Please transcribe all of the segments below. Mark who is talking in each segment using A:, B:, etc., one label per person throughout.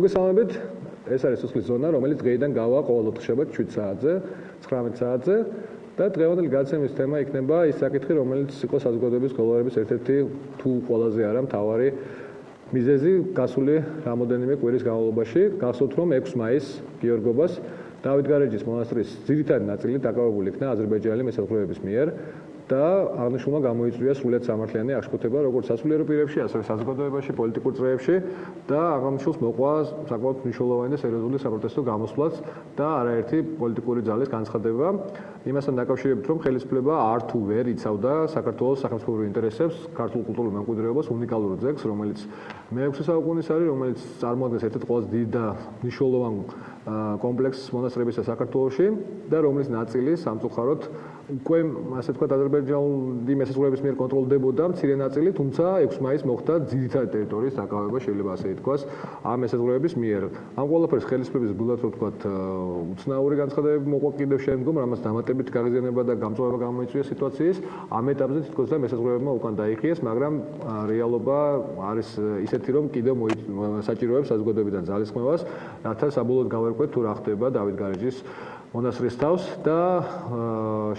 A: მოგესალმებით. ეს არის სუსხლის ზონა, რომელიც დღეიდან გავა ყოველდღე შაბათ 7 საათზე, 19 საათზე და დღევანდელი გადაცემის თემა იქნება ის საკითხი, რომელიც იყო საზოგადოების გლოვარების ერთ-ერთი თუ ყველაზე არა მთავარი მიზეზი გასული რამოდენიმე კვირის განმავლობაში. გახსოვთ, რომ 6 მაისს გიორგობას დავით გარეჯის მონასტრის ძირითადი ნაწილი დაკავებული იქნა აზერბაიჯანელი მესაზღვრეების მიერ და აღნიშნულმა გამოიწვია სრულიად სამართლიანი აღშფოთება როგორც სასულიერო პირებში, ასევე საზოგადოებაში, პოლიტიკურ წრეებში და აღნიშნულს მოყვა საკმაოდ მნიშვნელოვანი და სერიოზული საპროტესტო გამოსვლაც და არაერთი პოლიტიკური ძალის განცხადება. იმასთან დაკავშირებით, რომ ხელისუფლება არ თუ ვერ იცავდა საქართველოს სახელმწიფო ინტერესებს, ქართულ კულტურულ მემკვიდრეობას, უნიკალურ ძეგლს, რომელიც მე-6 საუკუნის არის, რომელიც წარმოადგენს ერთ-ერთ ყველაზე დიდ და მნიშვნელოვან კომპლექსს მონასტრებისა საქართველოში და რომლის ნაწილი სამწუხაროდ უკვე ასე ვთქვათ აზერბაიჯანული მესაზღვრეების მიერ კონტროლდებოდა მცირე ნაწილი, თუმცა 6 მაისს მოხდა ძირითადი ტერიტორიის დაკავება, შეიძლება ასე ითქვას, ამ მესაზღვრეების მიერ. ამ ყველაფერს ხელისუფლების ბუდად ვთქვათ უცნაური განცხადებები მოყვა კიდევ შემდგომ, რამაც დამატებითი გაღიზიანება და გამწვავება გამოიწვია სიტუაციის. ამ ეტაპზე თითქოს და მესაზღვრეებმა უკან დაიხიეს, მაგრამ რეალობა არის ისეთი, რომ კიდევ საჭიროებს საზოგადოებიდან ძალისხმევას, რათა საბოლოოდ გავერკვეთ თუ რა ხდება დავით გარეჯის მონასტრის თავს და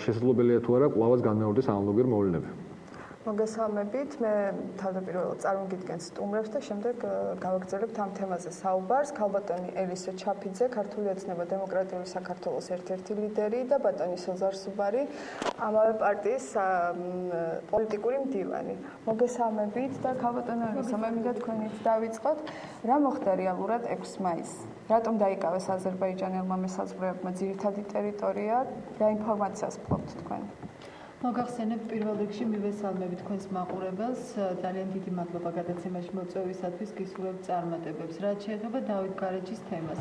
A: შესაძლებელია თუ არა კვლავაც განმეორდეს ანალოგიური მოვლენები.
B: მოგესალმებით, მე თავდაპირველად წარმოგიდგენთ სტუმრებს და შემდეგ გავაგრძელებთ ამ თემაზე საუბარს. ქალბატონი ელისე ჩაფიძე, ქართული ოცნება დემოკრატიული საქართველოს ერთ-ერთი ლიდერი და ბატონი სოზარ სუბარი, ამავე პარტიის პოლიტიკური მდივანი. მოგესალმებით და ქალბატონი ელისე, მე მინდა თქვენით დავიწყოთ, რა მოხდა რეალურად 6 მაისს? რატომ დაიკავეს აზერბაიჯანელმა მესაზღვრეებმა ძირითადი ტერიტორია? რა ინფორმაციას ფლობთ თქვენ?
C: მოგახსენებთ პირველ რიგში მივესალმები თქვენს მაყურებელს, ძალიან დიდი მადლობა გადაცემაში მოწვევისათვის, გისურვებთ წარმატებებს. რაც შეეხება დავით გარეჯის თემას.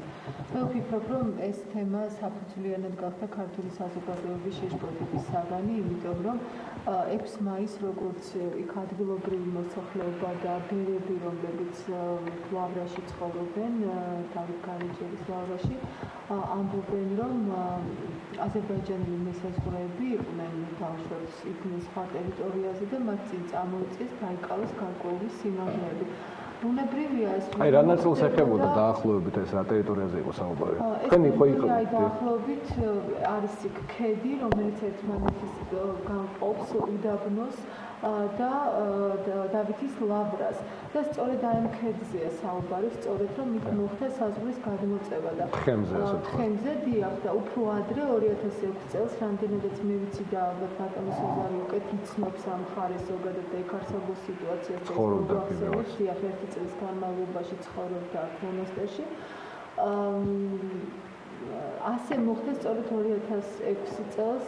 C: მე ვფიქრობ, რომ ეს თემა საფუძვლიანად გახდა ქართული საზოგადოების შეშფოთების საგანი, იმიტომ რომ 6 მაისს როგორც იქ ადგილობრივი მოსახლეობა და ბერები, რომლებიც ლავრაში ცხოვრობენ, დავით გარეჯის ლავრაში, ამბობენ, რომ აზერბაიჯანელი მესაზღვრეები იყვნენ ბავშვებს იქმნენ სხვა ტერიტორიაზე და მათ წინ წამოიწეს დაიკავეს გარკვეული სიმაღლეები. ბუნებრივია ეს.
A: აი რა ნაწილს ეხებოდა დაახლოებით ეს რა ტერიტორიაზე იყო საუბარი? თქვენ იყო
C: დაახლოებით არის იქ ქედი, რომელიც ერთმანეთის განყოფს უდაბნოს და დავითის ლავრას და სწორედ ამ ქედზეა საუბარი, სწორედ რომ იქ მოხდა საზღვრის გადმოწევა და ხემზე დიახ და უფრო ადრე 2006 წელს რამდენადაც მე ვიცი და ალბათ ბატონი სოზარი უკეთ იცნობს ამ მხარეს ზოგადად და იქ არსებულ სიტუაციას ეს დიახ ერთი წლის განმავლობაში ცხოვრობდა აქ მონასტერში. ასე მოხდა სწორედ 2006 წელს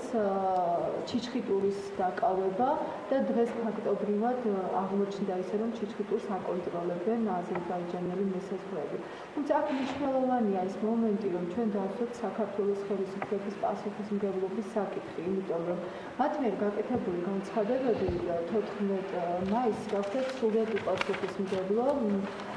C: ჩიჩხიტურის დაკავება და დღეს ფაქტობრივად აღმოჩნდა ისე, რომ ჩიჩხიტურს აკონტროლებენ აზერბაიჯანელი მესაზღვრეები. თუმცა აქ მნიშვნელოვანია ის მომენტი, რომ ჩვენ დავსვათ საქართველოს ხელისუფლების პასუხისმგებლობის საკითხი, იმიტომ რომ მათ მიერ გაკეთებული განცხადებები 14 მაისს გახდა სრულად უპასუხისმგებლო.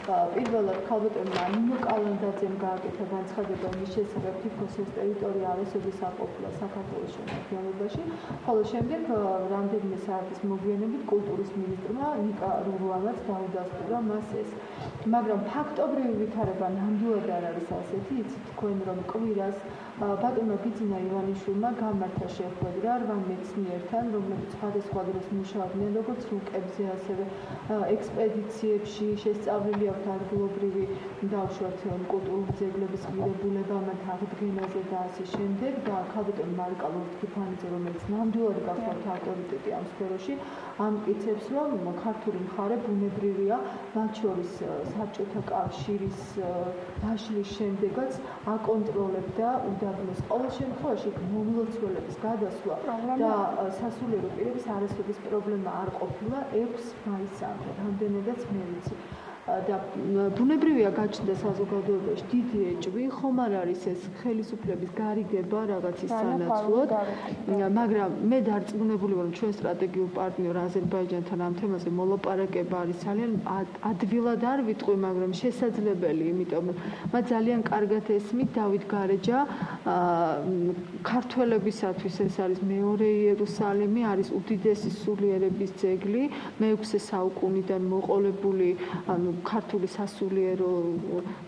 C: პირველად ქალბატონმა ნინო კალანდაძემ გააკეთა განცხადება მის შესახებ, თითქოს ეს ტერიტორია არასოდეს აყოფილა საქართველოს შემადგენლობაში, ხოლო შემდეგ რამდენიმე საათის მოგვიანებით კულტურის მინისტრმა ნიკა რურვალაც დაუდასტურა მას ეს. მაგრამ ფაქტობრივი ვითარება ნამდვილად არ არის ასეთი, იცით თქვენ რომ კვირას ბატონმა ბიძინა ივანიშვილმა გამართა შეხვედრა 8 მეცნიერთან, რომლებიც სხვადასხვა დროს მუშაობდნენ როგორც რუკებზე, ასევე ექსპედიციებში, შესწავლილი აქვთ ადგილობრივი დავშვათ კულტურული ძეგლების ღირებულება, მათ აღდგენაზე და ასე შემდეგ და ქალბატონ მარკა ლორთქიფანიძე, რომელიც ნამდვილად გახლავთ ავტორიტეტი ამ სფეროში, ამტკიცებს, რომ ქართული მხარე ბუნებრივია, მათ შორის საბჭოთა კავშირის დაშლის შემდეგაც აკონტროლებდა უდაბნოს. ყოველ შემთხვევაში მომლოცველების გადასვლა და სასულიერო პირების არასოდეს პრობლემა არ ყოფილა 6 მაისამდე, რამდენადაც მე ვიცი. და ბუნებრივია გაჩნდა საზოგადოებაში დიდი ეჭვი, ხომ არ არის ეს ხელისუფლების გარიგება რაღაცის სანაცვლოდ, მაგრამ მე დარწმუნებული ვარ, რომ ჩვენ სტრატეგიულ პარტნიორ აზერბაიჯანთან ამ თემაზე მოლაპარაკება არის ძალიან ადვილად არ ვიტყვი, მაგრამ შესაძლებელი, იმიტომ რომ მათ ძალიან კარგად ესმით დავით გარეჯა ქართველებისათვის ეს არის მეორე იერუსალიმი, არის უდიდესი სულიერების ძეგლი, მე-6 საუკუნიდან მოყოლებული, ანუ ქართული სასულიერო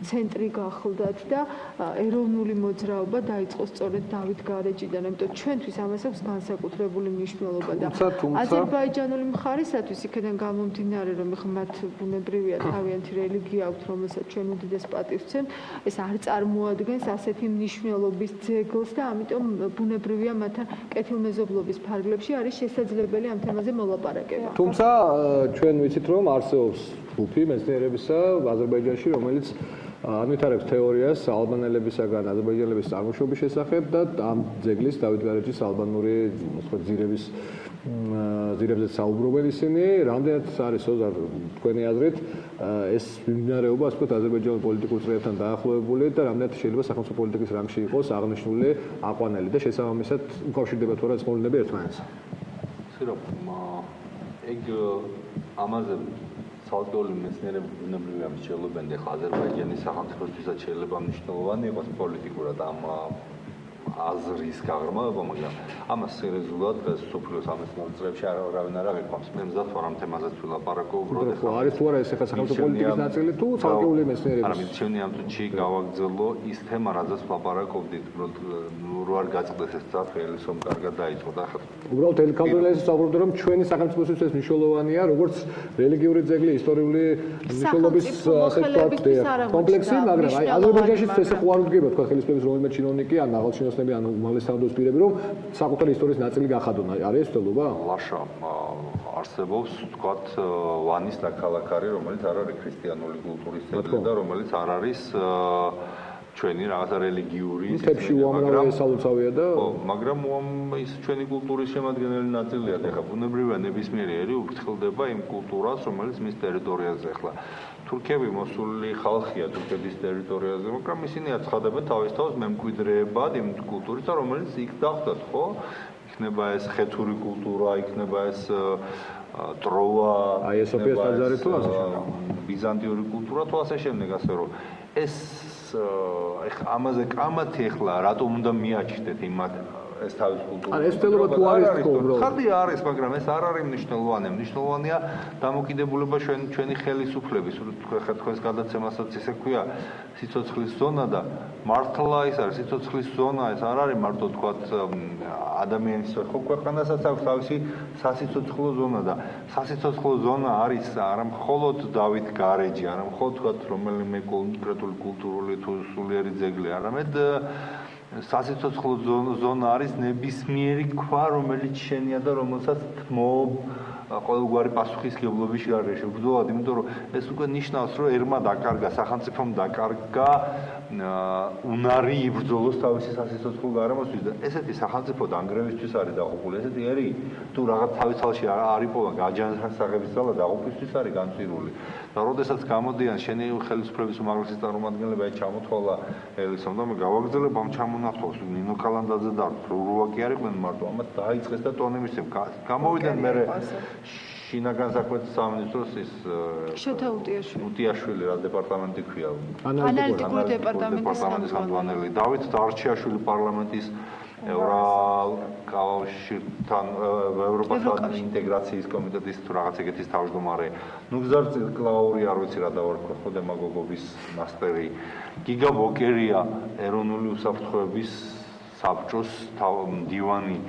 C: ცენტრი გახლდათ და ეროვნული მოძრაობა დაიწყოს სწორედ დავით გარეჯიდან, ამიტომ ჩვენთვის ამას აქვს განსაკუთრებული მნიშვნელობა და აზერბაიჯანული მხარისათვის იქიდან გამომდინარე, რომ მათ ბუნებრივია თავიანთი რელიგია აქვს, რომელსაც ჩვენ უდიდეს პატივს ვცემთ, ეს არ წარმოადგენს ასეთი მნიშვნელობის ძეგლს და ამიტომ ბუნებრივია მათთან კეთილმეზობლობის ფარგლებში არის შესაძლებელი ამ თემაზე მოლაპარაკება.
A: თუმცა ჩვენ ვიცით, რომ არსებობს ჯგუფი მეცნიერებისა აზერბაიჯანში, რომელიც ანვითარებს თეორიას ალბანელებისაგან აზერბაიჯანელების წარმოშობის შესახებ და ამ ძეგლის დავით გარეჯის ალბანური ძირებზე საუბრობენ ისინი. რამდენად არის თქვენი აზრით ეს მიმდინარეობა, ასე ვთქვათ, აზერბაიჯანულ პოლიტიკურ წრეებთან დაახლოებული და რამდენად შეიძლება სახელმწიფო პოლიტიკის რამში იყოს აღნიშნული აყვანელი და შესაბამისად უკავშირდება თუ არა ეს მოვლენები ერთმანეთს.
D: ეგ ამაზე ცალკეული მეცნიერები ბუნებრივია მსჯელობენ და აზერბაიჯანის სახელმწიფოსთვისაც შეიძლება მნიშვნელოვანი იყოს პოლიტიკურად ამ აზრის გაღრმავება, მაგრამ ამას სერიოზულად დღეს სოფლიოს სამეცნიერო წრეებში არავინ არ აღიქვამს. მე მზად ვარ ამ თემაზეც ვილაპარაკო, უბრალოდ
A: არის თუ არა ეს ახლა სახელმწიფო პოლიტიკის ნაწილი თუ ცალკეული მეცნიერების.
D: არა, მითჩვენი ამ წუთში გავაგრძელო ის თემა, რაზეც ვლაპარაკობდით, უბრალოდ რო არ გაწყდეს ეს წაფი, ელისომ კარგად დაიწყო და ახლა
A: უბრალოდ ელქალდრელეს საუბრობდა, რომ ჩვენი სახელმწიფოსთვის ეს მნიშვნელოვანია, როგორც რელიგიური ძეგლი, ისტორიული მნიშვნელობის ასე ვთქვათ კომპლექსი, მაგრამ აი აზერბაიჯანში ეს ხوار უდგება თქვა ხელისუფლების რომელიმე ჩინოვნიკი ან აღალჩინოსნები ან უმაღლეს სამხედრო პირები, რომ საკუთარი ისტორიის ნაწილი გახადონ. არის ეს ცდელობა?
D: ლაშა არსებობს ვთქვათ ვანის დაქალაქარი, რომელიც არ არის ქრისტიანული კულტურის ძეგლი და რომელიც არ არის ჩვენი რაღაცა რელიგიური
A: თებში უამრავი სალოცავია და
D: მაგრამ ის ჩვენი კულტურის შემადგენელი ნაწილია და ხა ბუნებრივია ნებისმიერი ერი ურჩხილდება იმ კულტურას, რომელიც მის ტერიტორიაზე ხლა თურქები მოსული ხალხია თურქეთის ტერიტორიაზე, მაგრამ ისინი აცხადებენ თავის თავს მემკვიდრეებად იმ კულტურისა, რომელიც იქ დახვდათ, ხო? იქნება ეს ხეთური კულტურა, იქნება ეს ტროვა,
A: აი ეს სოფიას ტაძარი თუ ასე
D: ბიზანტიური კულტურა თუ ასე შემდეგ, ასე რომ ეს ამაზე კამათი ახლა რატომ უნდა მიაჩნდეთ იმათ ეს თავის კულტურა.
A: ან ეს თელობა თუ არის თქო უბრალოდ.
D: ხარდი არის, მაგრამ ეს არ არის მნიშვნელოვანი. მნიშვნელოვანია დამოკიდებულება ჩვენი ხელისუფლების, თქვენს გადაცემასაც ისე ქვია, სიცოცხლის ზონა და მართლა ის არის სიცოცხლის ზონა, ეს არ არის მარტო თქვათ ადამიანის ხო ქვეყანასაც აქვს თავისი სასიცოცხლო ზონა და სასიცოცხლო ზონა არის არა მხოლოდ დავით გარეჯი, არა მხოლოდ თქვათ რომელიმე კონკრეტული კულტურული თუ სულიერი ძეგლი, არამედ სასიცოცხლო ზონა არის ნებისმიერი ქვა, რომელიც შენია და რომელსაც თმობ ყოველგვარი პასუხისმგებლობის გარეშე. ბრძოლად, იმიტომ რომ ეს უკვე ნიშნავს, რომ ერმა დაკარგა, სახელმწიფომ დაკარგა უნარი იბრძოლოს თავისი სასიცოცხლო გარემოსთვის და ესეთი სახელმწიფო დანგრევისთვის არის დაყუპული. ესეთი ერი თუ რაღაც თავის თვალში არ იპოვა გაჯანსაღების ძალა დაყუპისთვის არის განწირული. და როდესაც გამოდიან შენი ხელისუფლების უმაღლესი წარმომადგენლები ჩამოთვალა ელისომ და მე გავაგრძელებ ამ ჩამონათვალს ნინო კალანდაძე და რუაკი არიყვნენ მარტო ამას დაიწყეს და ტონი მისცემ. გამოვიდნენ მე შინაგან საქმეთა სამინისტროს ის
C: შოთა
D: უტიაშვილი რა დეპარტამენტი ქვია
C: ანალიტიკური დეპარტამენტის
D: ხელმძღვანელი დავით დარჩიაშვილი პარლამენტის ევროკავშირთან ევროპასთან ინტეგრაციის კომიტეტის თუ რაღაც ეგეთის თავმჯდომარე ნუ გზარწილ კლაური არ ვიცი რა დავარქვა ხო დემაგოგობის მასტერი გიგა ბოკერია ეროვნული უსაფრთხოების საბჭოს მდივანი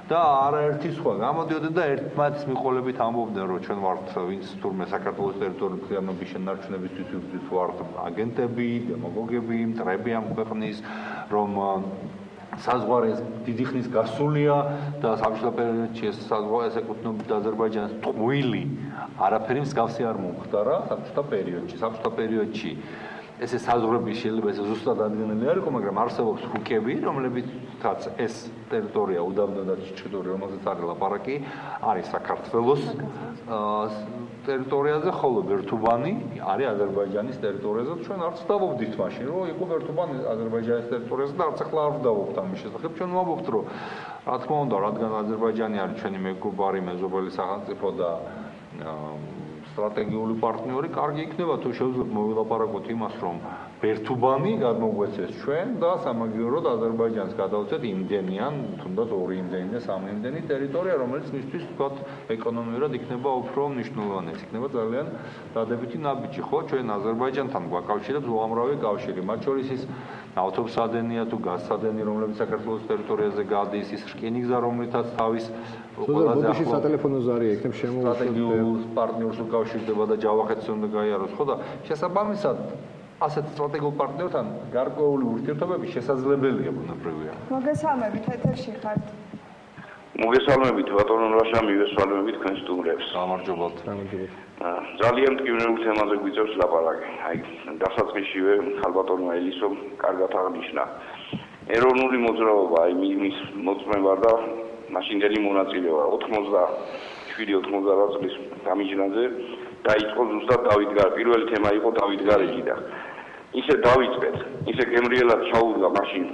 D: და არაერთი სხვა გამოდიოდნენ და ერთმანეთის მიყოლებით ამბობდნენ რომ ჩვენ ვართ ვინც თურმე საქართველოს ტერიტორიული მთლიანობის შენარჩუნებისთვის ვართ აგენტები, დემაგოგები, მტრები ამ ქვეყნის რომ საზღვარი დიდი ხნის გასულია და საბჭოთა პერიოდში ეს საზღვარი ეს ეკუთვნოდა აზერბაიჯანს ტყუილი არაფერი მსგავსი არ მომხდარა საბჭოთა პერიოდში ესე საზღვრები შეიძლება ეს ზუსტად ადგენილი არ იყო, მაგრამ არსებობს რუკები, რომლებითაც ეს ტერიტორია უდაბნო და ჩიჩხიტური, რომელზეც არის ლაპარაკი, არის საქართველოს ტერიტორიაზე, ხოლო ბერთუბანი არის აზერბაიჯანის ტერიტორიაზე. ჩვენ არც დავობდით მაშინ, რომ იყო ბერთუბანი აზერბაიჯანის ტერიტორიაზე და არც ახლა არ დავობთ ამის შესახებ. ჩვენ ვამბობთ, რომ რა თქმა უნდა, რადგან აზერბაიჯანი არის ჩვენი მეგობარი, მეზობელი სახელმწიფო და სტრატეგიული პარტნიორი, კარგი იქნება თუ შევძლებ მოვილაპარაკოთ იმას, რომ ბერთუბანი გადმოგვეცეს ჩვენ და სამაგიეროდ აზერბაიჯანს გადავწეთ იმდენიან, თუნდაც 2 იმდენი და 3 იმდენი ტერიტორია, რომელიც მისთვის თქვათ ეკონომიურად იქნება უფრო მნიშვნელოვანი, იქნება ძალიან დადებითი ნაბიჯი, ხო? ჩვენ აზერბაიჯანთან გვაკავშირებს უამრავი კავშირი, მათ შორის ის ავტობსადენია თუ გაზსადენი, რომლებიც საქართველოს ტერიტორიაზე გადის, ის რკინიგზა, რომლითაც თავის ყველაზე
A: ახლო სატელეფონო ზარი იქნებ შემოუშვება
D: სტრატეგიულ პარტნიორს უკავშირდება და ჯავახეთს უნდა გაიაროს, ხო და შესაბამისად ასეთ სტრატეგიულ პარტნიორთან გარკვეული ურთიერთობები შესაძლებელია ბუნებრივია.
B: მოგესალმებით, ეთერში ხართ.
E: მოგესალმებით, ბატონო რაშა, მივესალმებით თქვენ სტუმრებს.
D: გამარჯობათ.
E: ძალიან მტკივნეულ თემაზე გვიწევს ლაპარაკი. აი, დასაწყისშივე ხალბატონო ელისო კარგად აღნიშნა. ეროვნული მოძრაობა, აი მის მოწმება და მაშინდელი მონაწილეობა 87-88 წლის გამიჯნაზე დაიწყო ზუსტად დავითგარ. პირველი თემა იყო დავითგარეჯი და ისე დავიწყეთ, ისე გემრიელად ჩაუდგა მაშინ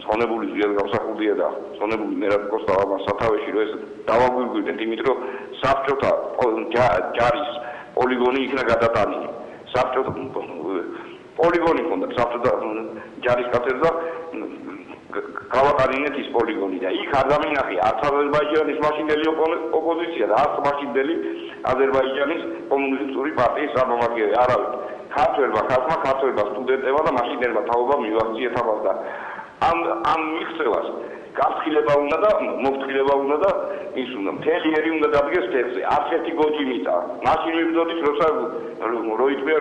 E: ხონებული ზიად გამსახურდია და ხონებული მერაბკოს და ამას სათავეში რომ ეს დავაგვირგვინეთ, იმიტომ რომ საბჭოთა ჯარის პოლიგონი იქნა გადატანილი. საბჭოთა პოლიგონი ჰქონდა საბჭოთა ჯარის კათედრა გავატანინეთ ის პოლიგონი და იქ არ დამინახია არც აზერბაიჯანის მაშინდელი ოპოზიცია და არც მაშინდელი აზერბაიჯანის კომუნისტური პარტიის წარმომადგენელი არავინ. ქართველმა ხალხმა, ქართველმა სტუდენტებმა და მაშინდელმა თაობამ მივაღწიეთ ამას და ამ მიღწევას გაფრთხილება უნდა და მოფრთხილება უნდა და ის უნდა მთელი ერი უნდა დადგეს ფეხზე. არც ერთი გოჯი მიწა. მაშინ ვიბრძოდით, როცა როიტბე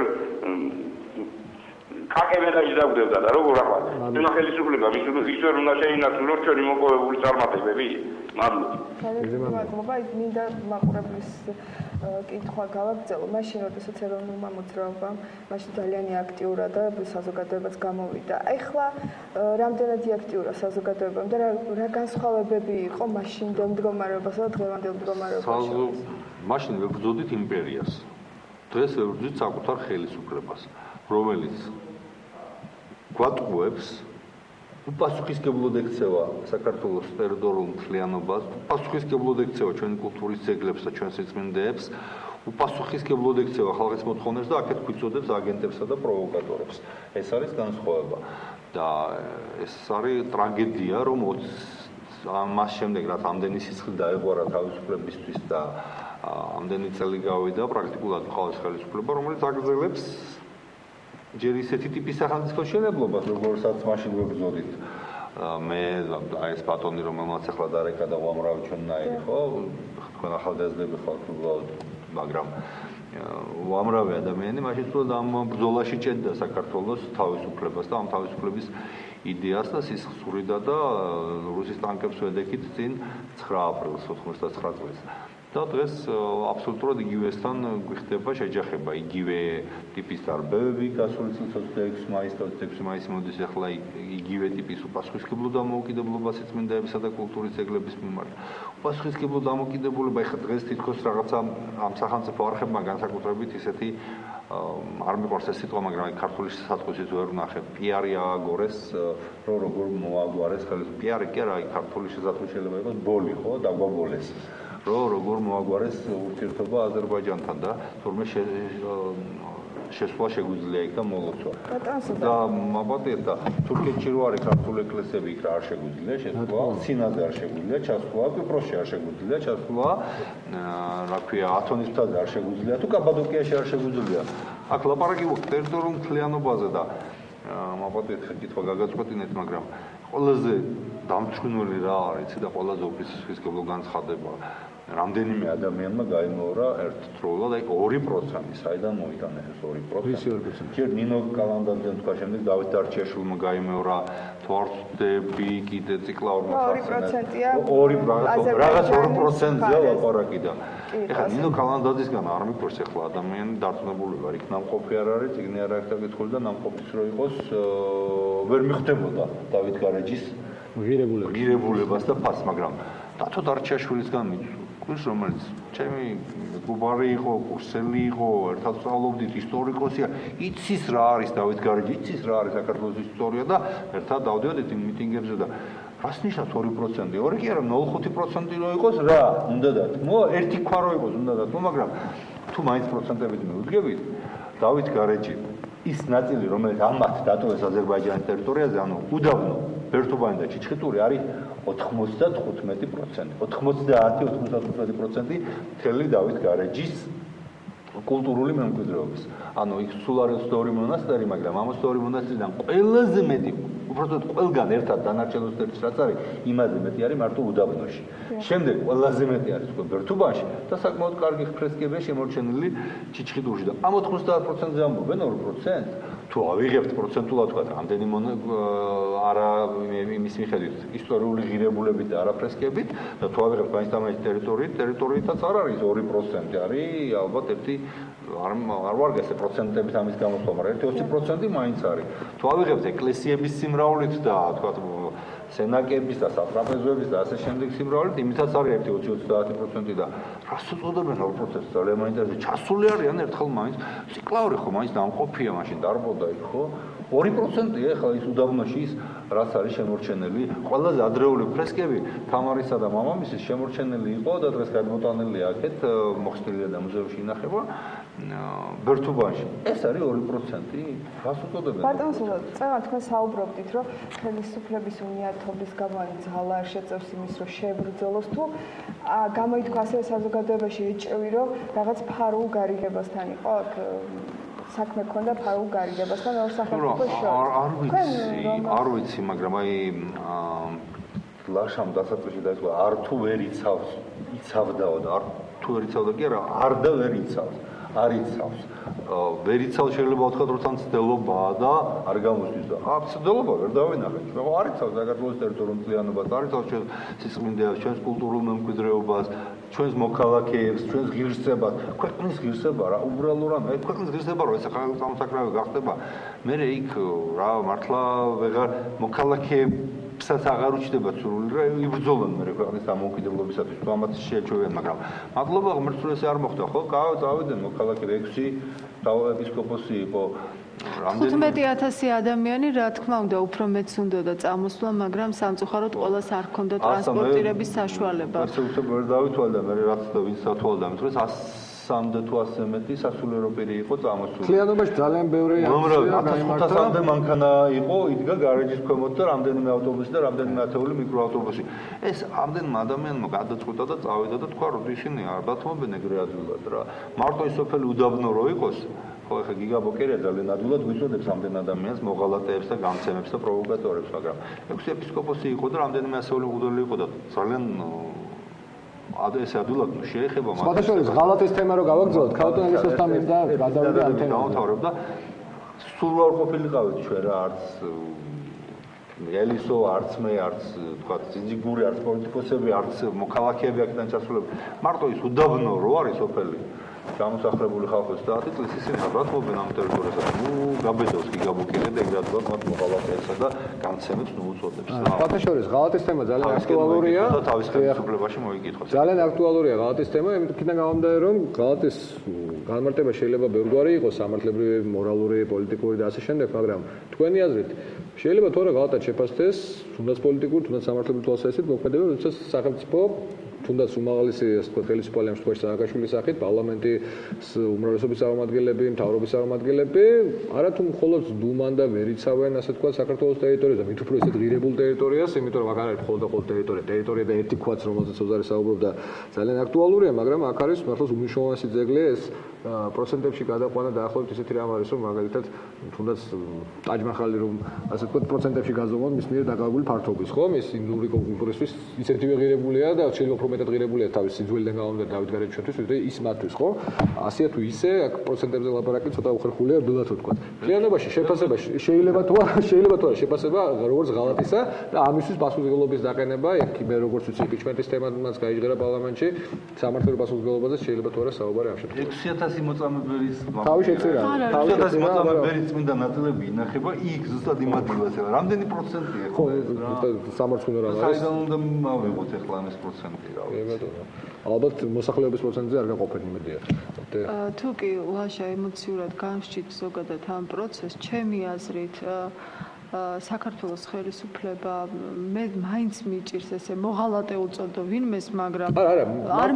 E: კაკებედაში დაგვდებდა და როგორ ახლა თუნა ხელისუფლება ის ვერ უნდა შეინარჩუნოს ჩვენი მოპოვებული წარმატებები.
B: მადლობა. მინდა მაყურებლის კითხვა გავაგრძელო. მაშინ როდესაც ეროვნულმა მოძრაობამ მაშინ ძალიან აქტიურად და საზოგადოებაც გამოვიდა. ეხლა რამდენად აქტიურა საზოგადოებამ და რა განსხვავებები იყო მაშინდელ მდგომარეობასა და დღევანდელ მდგომარეობაში?
D: მაშინ ვებრძოდით იმპერიას. დღეს ვებრძვით საკუთარ ხელისუფლებას, რომელიც გვატყუებს უპასუხისმგებლოდ ექცევა საქართველოს ტერიტორიულ მთლიანობას, უპასუხისმგებლოდ ექცევა ჩვენი კულტურის ძეგლებს და ჩვენს სიწმინდეებს, უპასუხისმგებლოდ ექცევა ხალხის მოთხოვნებს და აქეთ გვიწოდებს აგენტებსა და პროვოკატორებს. ეს არის განსხვავება და ეს არის ტრაგედია, რომ მას შემდეგ რაც ამდენი სიცხე დაეღვარა თავისუფლებისთვის და ამდენი წელი გავიდა, პრაქტიკულად ყავს ხელისუფლება, რომელიც აგრძელებს ჯერ ისეთი ტიპის სახელმწიფოშენებლობას, როგორცაც მაშინ ვებრძოდით. მე აი ეს ბატონი, რომელმაც ახლა დარეკა და უამრავი ჩვენნაირი, ხო? თქვენ ახალგაზრდები ხართ უბრალოდ, მაგრამ უამრავი ადამიანი მაშინ თუნდაც ამ ბრძოლაში ჭედდა საქართველოს თავისუფლებას და ამ თავისუფლების იდეას და სისხლს ურიდა და რუსის ტანკებს ვედექით წინ 9 აპრილს 99 წელს. და დღეს აბსოლუტურად იგივესთან გვიხდება შეჯახება, იგივე ტიპის დარბევები გასული წლის 26 მაისს და 26 მაისი მოდის ახლა იგივე ტიპის უპასუხისმგებლო დამოუკიდებლობა სიწმინდეებისა და კულტურის ძეგლების მიმართ. უპასუხისმგებლო დამოუკიდებლობა ეხლა დღეს თითქოს რაღაცა ამ სახელმწიფო არხებმა განსაკუთრებით ისეთი არ მიყვარს ეს სიტყვა, მაგრამ აი ქართული სიტყვისით ვერ ვნახე. პიარი ააგორეს, რომ როგორ მოაგვარეს ხელისუფლება. პიარი კი არა, აი ქართული შესაძლოა შეიძლება იყოს ბოლი, ხო, დაგვაბოლეს. როგორ მოაგვარეს ურთიერთობა აზერბაიჯანთან და თურმე შესვლა შეგვიძლია იქ და მოლოცვა. და მაბატეთ და თურქეთში რო არის ქართული ეკლესიები იქ რა არ შეგვიძლია შესვლა, სინაზე არ შეგვიძლია ჩასვლა, კვიპროსში არ შეგვიძლია ჩასვლა, რა ქვია, ათონის მთაზე არ შეგვიძლია თუ კაპადოკიაში არ შეგვიძლია. აქ ლაპარაკი ტერიტორიულ მთლიანობაზე და მაბატეთ კითხვა გაგაწყვეტინეთ, მაგრამ ყველაზე დამჩნეული რა არის და ყველაზე ოფისისმგებლო განცხადება რამდენიმე ადამიანმა გაიმეორა ერთდროულად, აი 2%, საიდან მოიტანეს ეს 2%? ჯერ ნინო კალანდაძემ თქვა, შემდეგ დავით დარჩიაშვილმა გაიმეორა, თვარდები კიდე ციკლაურმა
B: ხარცენია
D: 2%, რაღაც 2%-ია ლაპარაკი და ეხლა ნინო კალანდაძისგან არ მიყვარს ეხლა ადამიანი დარწმუნებული ვარ, იქ ნამყოფი არ არის, წიგნი არ აქვს დაკითხული და ნამყოფის რო იყოს ვერ მიხვდებოდა დავით გარეჯის ღირებულებას და ფასს, მაგრამ დათო დარჩიაშვილისგან მის რომელიც ჩემი გუბარი იყო, კურსელი იყო, ერთად სწავლობდით, ისტორიკოსია, იცის რა არის დავით გარეჯი, იცის რა არის საქართველოს ისტორია და ერთად დავდიოდით იმ მიტინგებზე და რას ნიშნავს 2%? 2 კი არა, 0.5% რო იყოს რა, უნდა დათმო, ერთი ქვა რო იყოს უნდა დათმო, მაგრამ თუ მაინც პროცენტებით მივუდგებით, დავით გარეჯი ის ნაწილი, რომელიც ამათ დატოვეს აზერბაიჯანის ტერიტორიაზე, ანუ უდაბნო, ბერთუბანი და ჩიჩხიტური არის 95%. 90-95% მთელი დავით გარეჯის კულტურული მემკვიდრეობის. ანუ იქ სულ არის 22 მონასტერი, მაგრამ ამ 22 მონასტრიდან ყველაზე მეტი, უბრალოდ ყველგან ერთად დანარჩენ 21-ის რაც არის, იმაზე მეტი არის მარტო უდაბნოში. შემდეგ ყველაზე მეტი არის თქვენ ბერთუბანში და საკმაოდ კარგი ფრესკებია შემორჩენილი ჩიჩხიტურში და ამ 90%-ზე ამბობენ 2%. თუ ავიღებთ პროცენტულად თქვა რამდენი არა იმის მიხედვით ისტორიული ღირებულებით და არა ფრესკებით და თუ ავიღებთ განსტამაის ტერიტორიითაც არ არის 2% არის ალბათ ერთი არ ვარ გასე პროცენტებით ამის გამოსვლა, მაგრამ 1-20% მაინც არის. თუ ავიღებთ ეკლესიების სიმრავლით და თქვა სენაკების და სატრაპეზოების და ასე შემდეგ სიმრავლით, იმითაც არის 1-20% და რას უწოდებენ 2%-ს ძალიან მაინტერესებს. ჩასული არიან ერთხელ მაინც ციკლაური ხო მაინც დამყოფია მაშინ დარბოდა იქ ხო 2%-ია ახლა ის უდაბნოში ის რაც არის შემორჩენილი. ყველაზე ადრეული ფრესკები თამარისა და მამამისის შემორჩენილი იყო და დღეს გადმოტანილია აქეთ მოხსნილია და მუზეუმში ინახება ბერთუბანში. ეს არის 2%. რას უწოდებენ?
B: ბატონო, წევა თქვენ საუბრობდით, რომ ხელისუფლების უნიათობის გამო ძალა არ შეწევს იმის, რომ შეებრძოლოს თუ გამოითქვა ასევე საზოგადოებაში ეჭვი, რომ რაღაც ფარულ გარიგებასთან იყო აქ საქმე ქონდა ფარულ გარიგებასთან ორ სახელმწიფოს შორის.
D: არ ვიცი, მაგრამ აი ლაშამ დასაწყისში დაიწყო არ თუ ვერ იცავდაო და არ თუ ვერ იცავდა კი არა, არ და ვერ იცავს. არ იცავს. ვერ იცავს შეიძლება ვთქვათ, რომ თან ცდელობაა და არ გამოსდის და ცდელობა ვერ დავინახეთ. მაგრამ არ იცავს საქართველოს ტერიტორიულ მთლიანობას, არ იცავს ჩვენს სისხლინდეას, ჩვენს კულტურულ მემკვიდრეობას, ჩვენს მოქალაქეებს, ჩვენს ღირსებას, ქვეყნის ღირსება რა, უბრალო რამე, ქვეყნის ღირსება რო ეს სახელმწიფო გახდება, მე იქ რა მართლა ვეღარ მოქალაქეებსაც აღარ უჩნდება სრული რა იბრძოლონ მე ქვეყნის დამოუკიდებლობისათვის თუ ამათ შეეჩვევიან, მაგრამ მადლობა ღმერთს ეს არ მოხდა ხო? წავიდნენ მოქალაქე 6 ეპისკოპოსი იყო
C: 15000 ადამიანი, რა თქმა უნდა, უფრო მეც უნდა და წამოსვლა, მაგრამ სამწუხაროდ ყველას არ ჰქონდა ტრანსპორტირების საშუალება.
D: ასე ვერ დავითვალ და მე რაც და ვინც სათვალ დამიტყვის 100-მდე თუ 100 მეტი სასულიერო პირი იყო წამოსული.
A: მთლიანობაში ძალიან ბევრი
D: აქცია გამართა. 1500-მდე მანქანა იყო, იდგა გარეჯის ქვემოთ და რამდენიმე ავტობუსი და რამდენიმე ათეული მიკროავტობუსი. ეს ამდენმა ადამიანმა გადაწყვიტა და წავიდა და თქვა, რომ ისინი არ დათმობენ ეგრე ადვილად რა. მარტო ის სოფელი უდაბნო რო იყოს, ხო ახლა გიგაბოკერია ძალიან ადვილად გვიწოდებს ამდენ ადამიანს, მოღალატეებს და გამცემებს და პროვოკატორებს, მაგრამ 6 ეპისკოპოსი იყო და რამდენიმე ასეული მღვდელი იყო და ძალიან ეს ადვილად შეეხება
A: მაგრამ სხვადასხვა ღალატის თემა რო გავაგრძელოთ, ქალტონელის ოსტამის და გადავიდა ამ თემაზე.
D: დავთავრებ და სულ არ ყოფილიყავით ჩვენ რა, არც ელისო, არც მე, არც თქვა ძინძიგური, არც პოლიტიკოსები, არც მოქალაქეები აქედან ჩასულები. მარტო ის უდაბნო რო არის სოფელი გამოსახლებული ხალხის დაატიტლის ისინი რატომობენ ამ ტერიტორიაზე? გაბედავს გიგაბოკერია და ეგრადულად მათ მოღალატეებსა და გამცემებს უწოდებს.
A: ფაქტშორის ღალატის თემა ძალიან აქტუალურია
D: და თავის ხელისუფლებაში მოიკითხოთ.
A: ძალიან აქტუალურია ღალატის თემა, იმითიდან გამომდინარე, რომ ღალატის განმარტება შეიძლება ბევრგვარი იყოს, სამართლებრივი, მორალური, პოლიტიკური და ასე შემდეგ, მაგრამ თქვენი აზრით შეიძლება თორე ღალატად შეფასდეს, თუნდაც პოლიტიკური, თუნდაც სამართლებრივი თვალსაზრისით, მოქმედება, როდესაც სახელმწიფო თუნდაც უმაღლესი ასე ვთქვათ ხელისუფალი ამ შემთხვევაში სააკაშვილის სახით პარლამენტის უმრავლესობის წარმომადგენლები, მთავრობის წარმომადგენლები არათუ მხოლოდ დუმან და ვერ იცავენ ასე ვთქვათ საქართველოს ტერიტორიაზე, მით უფრო ისეთ ღირებულ ტერიტორიას, იმიტომ რომ აქ არის მხოლოდ ტერიტორია და ერთი ქვაც რომელზეც ოზარი საუბრობდა ძალიან აქტუალურია, მაგრამ აქ არის მართლაც უმნიშვნელოვანესი ძეგლი ეს პროცენტებში გადაყვანა დაახლოებით ისეთი რამ არის, რომ მაგალითად თუნდაც ტაჯ-მაჰალი რომ ასე ვთქვათ პროცენტებში გაზომოთ მის მიერ დაკავებული ფართობის, ხო? მის ინდური კონკურსისთვის ისეთივე ღირებულია და შეიძლება უფრო მეტად ღირებულია თავის სიძველიდან გამომდინარე დავით გარეჯიშვილისთვის, ვიდრე ის მათთვის, ხო? ასეა თუ ისე, აქ პროცენტებზე ლაპარაკი ცოტა უხერხულია, რბილად ვთქვათ. მთლიანობაში შეფასება შეიძლება თუ არა შეფასება როგორც ღალატისა და ამისთვის პასუხისმგებლობის დაყენება, მე როგორც ვიცი, იმპიჩმენტის თემაც გაიჟღერა პარლამენტში, სამართლებრივ პასუხისმგებლობაზე შეიძლება თუ არა საუბარი ამ შემთხვევაში.
D: 6000 მოწამებელის
A: თავი შეწერა.
D: 6000 მოწამებელის წმინდა ნაწილები ინახება იქ ზუსტად იმ ადგილაზე. რამდენი პროცენტია ხო ეს რა?
A: სამართლო რა არის?
D: საიდან უნდა მოვიღოთ ახლა ამის პროცენტი რა?
A: ალბათ მოსახლეობის პროცენტზე არ გაყოფენ იმედია.
C: თუ კი ლაშა ემოციურად განსჭით ზოგადად ამ პროცესს, ჩემი აზრით საქართველოს ხელისუფლება მე მაინც მიჭირს ესე მოღალატე უწოდო ვინმეს, მაგრამ
A: არ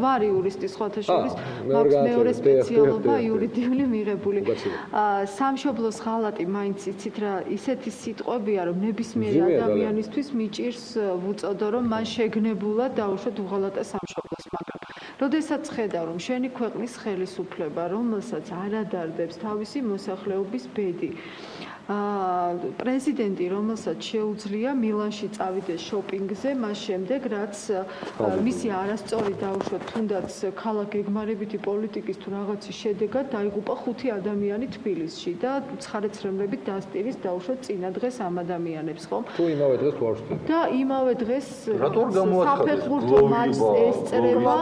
C: ვარ იურისტი სხვათა შორის, მაქვს მეორე სპეციალობა იურიდიული მიღებული. სამშობლოს ღალატი მაინც იცით რა, ისეთი სიტყვებია, რომ ნებისმიერ ადამიანისთვის მიჭირს უწოდო, რომ მან შეგნებულად დაუშვათ უღალატე სამშობლოს, მაგრამ როდესაც ხედავ, რომ შენი ქვეყნის ხელისუფლება, რომელსაც არ ადარდებს თავისი მოსახლეობის ბედი, პრეზიდენტი, რომელსაც შეუძლია მილანში წავიდეს შოპინგზე, მას შემდეგ, რაც მისი არასწორი დაუშვათ, თუნდაც ქალაქ გეგმარებითი პოლიტიკის თუ რაღაცის შედეგად დაიღუპა 5 ადამიანი თბილისში და ცხარეცრემლებით დასტირის დაუშვათ წინა დღეს ამ ადამიანებს, ხომ?
A: თუ იმავე დღეს თუ არ ვშთები.
C: და იმავე დღეს საფეხბურთო მატჩს ესწრება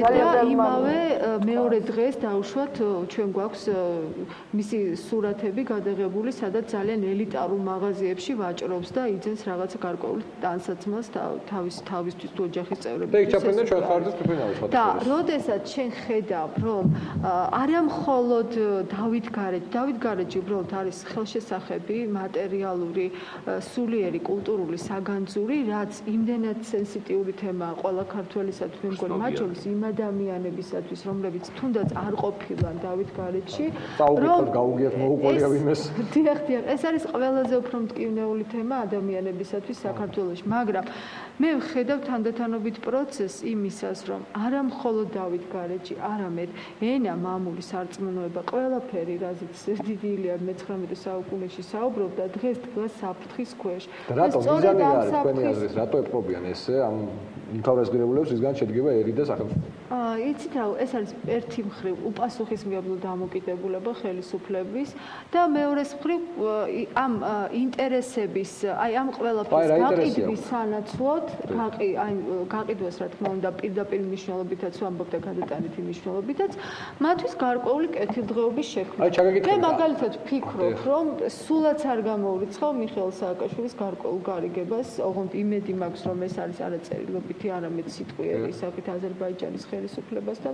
C: და იმავე მეორე დღეს დაუშვათ ჩვენ გვაქვს მისი სურათები გადაღებული, სადაც ძალიან ელიტარულ მაღაზიებში ვაჭრობს და იძენს რაღაცა გარკვეულ ტანსაცმელს თავისთვის თუ ოჯახის წევრებს.
A: და იქ ჩაფრენდა ჩვენ ხარჯს თვითონავე სხვა.
C: და როდესაც შენ ხედავ, რომ არა მხოლოდ დავით გარეჯი უბრალოდ არის ხელშესახები, მატერიალური, სულიერი, კულტურული, საგანძური, რაც იმდენად სენსიტიური თემაა ყველა ქართველისათვის, მე მგონი, მათ შორის იმ ადამიანებისათვის, რომლებიც თუნდაც არ ყოფილან დავით გარეჯში,
A: რომ გაუგიათ მოუყოლია ვინმეს.
C: დიახ, ეს არის ყველაზე უფრო მტკივნეული თემა ადამიანებისათვის საქართველოში, მაგრამ მე ვხედავ თანდათანობით პროცესს იმისას, რომ არა მხოლოდ დავით გარეჯი, არამედ ენა, მამული, სარწმუნოება, ყველაფერი, რაზეც დიდი ილია 19 საუკუნეში საუბრობდა, დღეს საფრთხის ქვეშ.
A: რატო მიზანი არის თქვენი აზრით, რატო ეპყრობიან ესე ამ უმთავრესგირებულებს, რისგან შედგება ერი და სახელმწიფო?
C: იცით რა, ეს არის ერთი მხრივ უპასუხისმგებლო დამოკიდებულება ხელისუფლების და მეორეს მხრივ ამ ინტერესების, ამ ყველაფრის გაყიდვის სანაცვლოდ, გაყიდვას რა თქმა უნდა პირდაპირ მნიშვნელობითაც ვამბობ და გადატანითი მნიშვნელობითაც, მათთვის გარკვეული კეთილდღეობის შექმნა. მე მაგალითად ვფიქრობ, რომ სულაც არ გამოურიცხავ მიხეილ სააკაშვილის გარკვეულ გარიგებას, ოღონდ იმედი მაქვს, რომ ეს არის არაწერილებითი, არამედ სიტყვიერი ისახით აზერბაიჯანის ხელისუფლებასთან.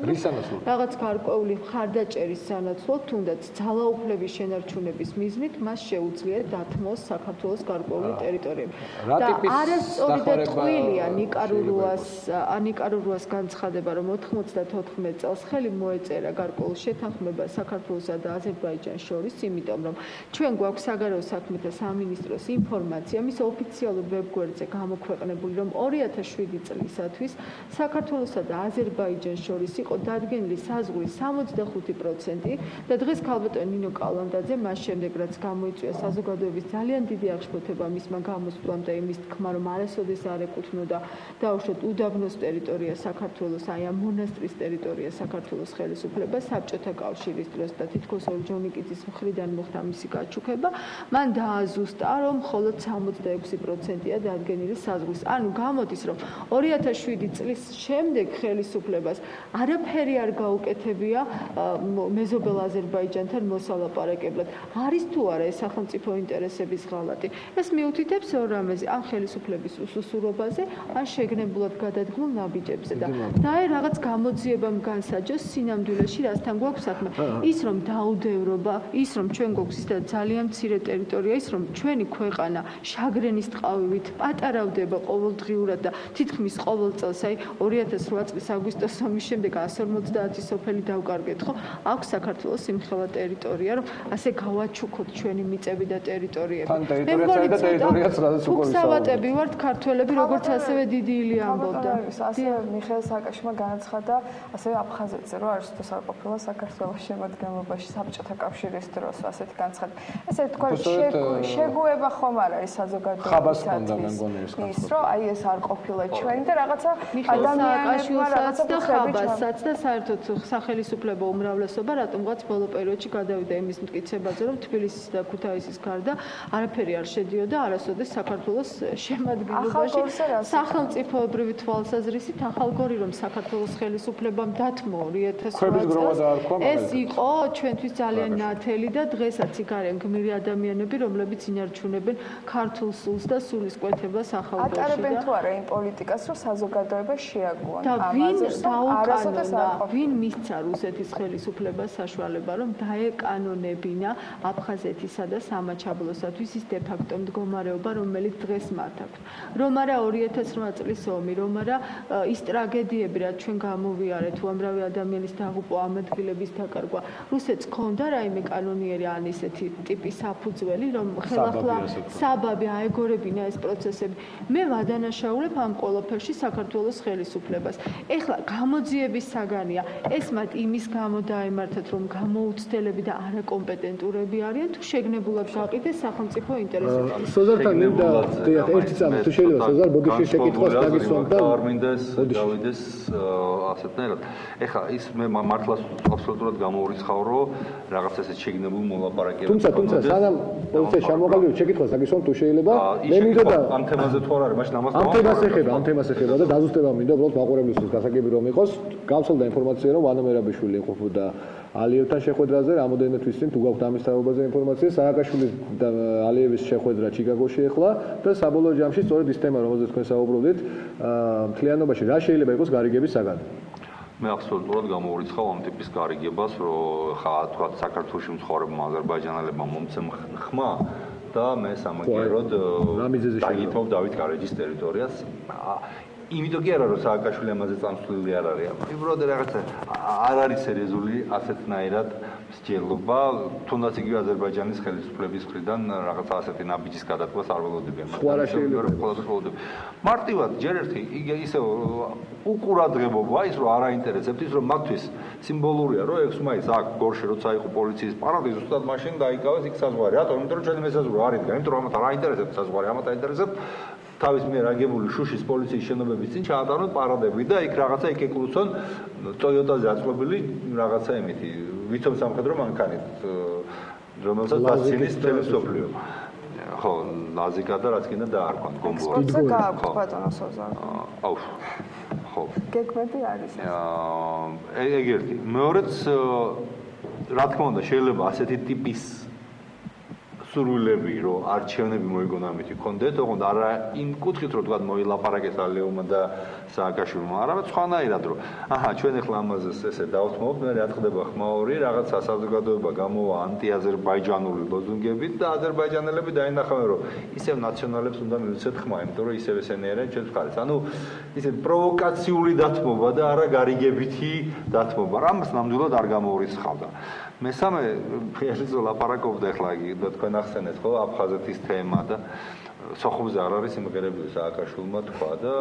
C: რაღაც გარკვეული მხარდაჭერის სანაცვლოდ, თუნდაც ძალაუფლების შენარჩუნების მიზნით მას შეუძლია დათმოს საქართველოს გარკვეული ტერიტორიები. და არასწორი და ტყუილია ნიკარაგუას განცხადება, რომ 94 წელს ხელი მოეწერა გარკვეულ შეთანხმებას საქართველოსა და აზერბაიჯანს შორის, იმიტომ რომ ჩვენ გვაქვს საგარეო საქმეთა სამინისტროს ინფორმაცია, მის ოფიციალურ ვებგვერდზე გამოქვეყნებული, რომ 2007 წლისათვის საქართველოსა და აზერბაიჯანს შორის იყო დადგენილი საზღვრის 65% და დღეს ქალბატონი ნინო კალანდაძე მას შემდეგ რაც გამოიწვია საზოგადოების ძალიან დიდი აღშფოთება მისმა გამოსვლამ და იმის თქმა რომ არასოდეს არ ეკუთვნოდა დაუშვათ უდაბნოს ტერიტორია საქართველოს, აი ამ მონასტრის ტერიტორია საქართველოს ხელისუფლებას საბჭოთა კავშირის დროს და თითქოს ორჯონიკიძის მხრიდან მოხდა მისი გაჩუქება, მან დააზუსტა რომ მხოლოდ 66%-ია დადგენილი საზღვრის. ანუ გამოდის რომ 2007 წლის შემდეგ ხელისუფლებას არაფერი არ გაუკეთებია მეზობელ აზერბაიჯანთან მოსალაპარაკებლად. არის თუ არა ეს სახელმწიფო ინტერესების ღალატი? ეს მიუთითებს ორ რამეზე, ამ ხელისუფლების უსუსურობაზე, ან შეგნებულად გადადგმულ ნაბიჯებზე და აი რაღაც გამოძიებამ განსაჯოს სინამდვილეში რასთან გვაქვს საქმე. ის რომ დაუდევრობა, ის რომ ჩვენ გვაქვს ის და ძალიან მცირე ტერიტორია, ის რომ ჩვენი ქვეყანა შაგრენის ტყავივით პატარავდება ყოველდღიურად და თითქმის ყოველ წელს, აი 2008 წლის აგვისტოს ომის შემდეგ 150 სოფელი დავკარგეთ, ხო? აქვს საქართველოს იმხელა ტერიტორია, რომ ასე გავაჩუქოთ ჩვენი მიწები და ტერიტორიები.
A: თან ტერიტორიასა და ტერიტორიაც რაზეც უკვე
C: ვსავატები ვართ ქართველები, როგორც ასევე დიდი ილია ამბობდა.
B: ასე მიხეილ სააკაშვილმა განაცხადა, ასევე აფხაზეთზე, რომ არის თუ საყოფილა საქართველოს შემადგენლობაში საბჭოთა კავშირის დროს, ასეთი განცხადება. ესე თქვა შეგუება ხომ არ არის საზოგადოებისათვის ის, რომ აი ეს არ ყოფილა ჩვენი და რაღაცა ადამიანებმა რაღაცა
C: და ხაბასაც და საერთოდ სახელისუფლებო უმრავლესობა რატომღაც ბოლო პერიოდში გადავიდა იმის მტკიცებაზე, რომ თბილისის და ქუთაისის გარდა არაფერი არ შედიოდა არასოდეს საქართველოს შემადგენლობაში. სახელმწიფოებრივი თვალსაზრისით ახალგორი რომ საქართველოს ხელისუფლებამ დათმო 2008 წელს ეს იყო ჩვენთვის ძალიან ნათელი და დღესაც იქ არიან გმირი ადამიანები რომლებიც ინარჩუნებენ ქართულ სულს და სულის კვეთებას ახალგორში და
B: ატარებენ თუ არა იმ პოლიტიკას რომ საზოგადოება შეაგუონ
C: და ვინ დაუკანონა ვინ მისცა რუსეთის ხელისუფლებას საშუალება რომ დაეკანონებინა აფხაზეთისა და სამაჩაბლოსათვის ის დე ფაქტო მდგომარეობა რომელიც დღეს მათ აქვს რომ არა 2008 წლის ომი რომ არა ის ტრაგედიები რაც ჩვენ გამოვიარეთ უამრავი ადამიანის დაღუპვა ამ ადგილების დაკარგვა რუსეთს ქონდა რაიმე კანონიერი ან ისეთი ტიპის საფუძველი რომ ხელახლა საბაბი აეგორებინა ეს პროცესები მე ვადანაშაულებ ამ ყველაფერში საქართველოს ხელისუფლებას ეხლა გამოძიების საგანია ეს მათ იმის გამო დაემართათ რომ გამოუცდელები და არაკომპეტენტურები არიან თუ შეგნებულად გაყიდეს სახელმწიფო ინტერესებში
A: სოზართან მინდა ერთი წამი თუ შეიძლება სოზარ ბოდიში შეკითხვას დაგისვამ და
D: არ მინდეს გავიდეს ასეთნაირად ეხლა ის მე მართლაც აბსოლუტურად გამოურიცხავ რომ რაღაც ესეთ შეგნებულ მოლაპარაკებებს
A: თუმცა სანამ პოლიცია შემოღალიბებს შეკითხვას დაგისვამ თუ შეიძლება მე მინდოდა
D: ამ თემაზე თუ არ არის მაშინ ამას
A: ამ თემას ეხება და დაზუსტება მინდა უბრალოდ მაყურებლისთვის გასაგები რომ იყოს გავცელდა ინფორმაცია რომ ვანო მერაბიშვილი იმყოფოდა ალიევთან შეხვედრაზე რამოდენიმე თვის წინ თუ გაქვთ ამის თაობაზე ინფორმაცია სააკაშვილის და ალიევის შეხვედრა ჩიკაგოში ახლა და საბოლოო ჯამში სწორედ ის თემა რომელზეც თქვენ საუბრობდით მთლიანობაში რა შეიძლება იყოს გარიგების საგანი
D: მე აბსოლუტურად გამოურიცხავ ამ ტიპის გარიგებას რომ ხა თქვა საქართველოში მცხოვრებმა აზერბაიჯანელებმა მომცემ ხმა და მე სამაგიეროდ დაგითხოვ დავით გარეჯის ტერიტორიას იმიტომ კი არა რომ სააკაშვილი ამაზე წამსვლელი არ არის უბრალოდ რაღაცა არ არის სერიოზული ასეთნაირად მსჯელობა თუნდაც იგივე აზერბაიჯანის ხელისუფლების მხრიდან რაღაცა ასეთი ნაბიჯის გადაწყვეტას არ ველოდებიან მარტივად ჯერ ერთი ისე უყურადღებობა ის რომ არ აინტერესებთ ის რომ მათთვის სიმბოლურია რომ 6 მაისს აქ გორში როცა იყო პოლიციის პარადი ზუსტად მაშინ დაიკავეს იქ საზღვარი რატომ იმიტომ რომ ჩვენი მესაზღვრე არ იდგა იმიტომ რომ ამათ არ აინტერესებთ საზღვარი ამათ აინტერესებთ თავის მიერ აგებული შუშის პოლიციის შენობების წინ ჩაატაროთ პარადები და იქ რაღაცა იქ ეკლუსონ ტოიოტაზე აწყობილი რაღაცა იმითი ვითომ სამხედრო მანქანით რომელსაც დასცინის ტელესოფლიო ხო ლაზიკა და რაც კიდე დაარქვან გომბოა
B: გააქვთ ბატონო სოზარ
D: აუ ხო
B: გეგმები არის
D: ეგ ერთი მეორეც რა თქმა უნდა შეიძლება ასეთი ტიპის სურვილები რომ არჩევნები მოიგონ ამით იქონდეთ, ოღონდ არა იმ კუთხით რომ თქვა მოილაპარაკეს ალიევმა და სააკაშვილმა, არამედ სხვანაირად რომ აჰა ჩვენ ახლა ამაზე ესე დავთმობთ, მე რა ხდება ხმაური, რაღაც საზოგადოება გამოვა ანტიაზერბაიჯანული ლოზუნგებით და აზერბაიჯანელები დაინახავენ რომ ისევ ნაციონალებს უნდა მივცეთ ხმა, იმიტომ რომ ისევ ესენი არიან ჩვენს მხარეს. ანუ ისე პროვოკაციული დათმობა და არა გარიგებითი დათმობა. რამს ნამდვილად არ გამოურიცხავდა. მესამე ფიაშიც ლაპარაკობდა ახლა თქვენ ახსენეთ ხო აფხაზეთის თემა და სოხუმზე არ არის სიმღერები სააკაშვილმა თქვა და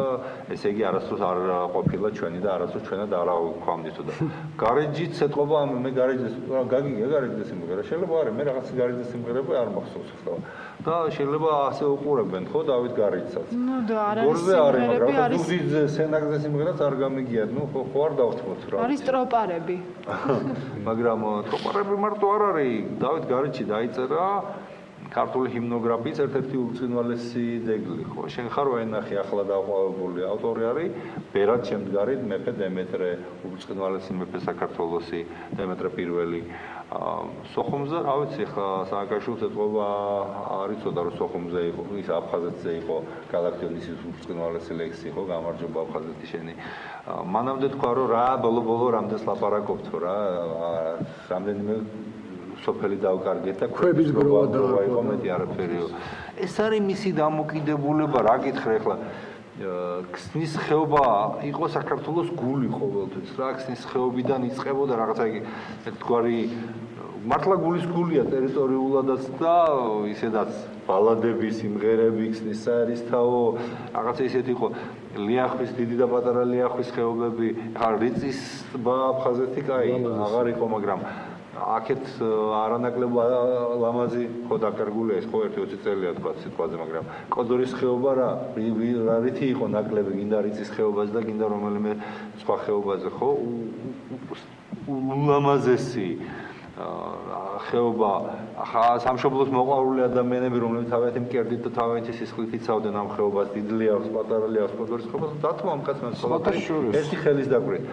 D: ესე იგი არასდროს არ ყოფილა ჩვენი და არასდროს ჩვენად არ აღვქვამდითო და გარეჯით ეთყობა მე გარეჯის გაგიგია გარეჯის სიმღერა შეიძლება არის მე რაღაც გარეჯის სიმღერები არ მახსოვს ახლა და შეიძლება ასე უყურებენ ხო დავით გარეჯსაც
C: ნუ და არ არის სიმღერები არის
D: დუდის სენაგზე სიმღერაც არ გამიგიათ ნუ ხო არ დავთმოთ რა
C: არის ტროპარები
D: მაგრამ ტროპარები მარტო არ არის დავით გარეჯში დაიწერა ქართული ჰიმნოგრაფიის ერთ-ერთი უწინვალესი ძეგლი ხო შენ ხარ ვენახი ახლა დაყვავებული ავტორი არის ბერად შემდგარი მეფე დემეტრე უწინვალესი მეფე საქართველოსი დემეტრე პირველი სოხუმზე რა ვიცი ხა სააკაშვილს ეთყობა არ იცოდა რომ სოხუმზე იყო ის აფხაზეთზე იყო გალაქტიონის უწინვალესი ლექსი ხო გამარჯობა აფხაზეთი შენი მანამდე თქვა რომ რა ბოლო რამდენს ლაპარაკობთ რა რამდენიმე სოფელი დავკარგეთ და
A: ქვების გროვა
D: იყო მეტი არაფერიო. ეს არის მისი დამოკიდებულება, რა გითხრა ახლა ქსნის ხეობა იყო საქართველოს გული ყოველთვის რა ქსნის ხეობიდან იწყებოდა რაღაცა იგი თქვარი მართლა გულის გულია ტერიტორიულადაც და ისედაც ბალადები, სიმღერები, ქსნის საერისთავო რაღაცა ისეთი იყო ლიახვის დიდი და პატარა ლიახვის ხეობები, ახლა რიწის ტბა აფხაზეთი კაი აღარ იყო, მაგრამ აქეთ არანაკლებ ლამაზი ხო დაკარგულია ეს ხო 1-20 წელია თქვა სიტყვაზე მაგრამ კოდორის ხეობა რა რითი იყო ნაკლები გინდა რიწის ხეობაზე და გინდა რომელიმე სხვა ხეობაზე ხო ულამაზესი ხეობა სამშობლოს მოყვარული ადამიანები, რომლებიც თავიანთი მკერდით და თავიანთი სისხლით იცავდნენ ამ ხეობას, დიდლი აქვს, პატარალი აქვს, პოდორის ხეობას, დათმო ამ კაცმა ერთი ხელის დაკვირით.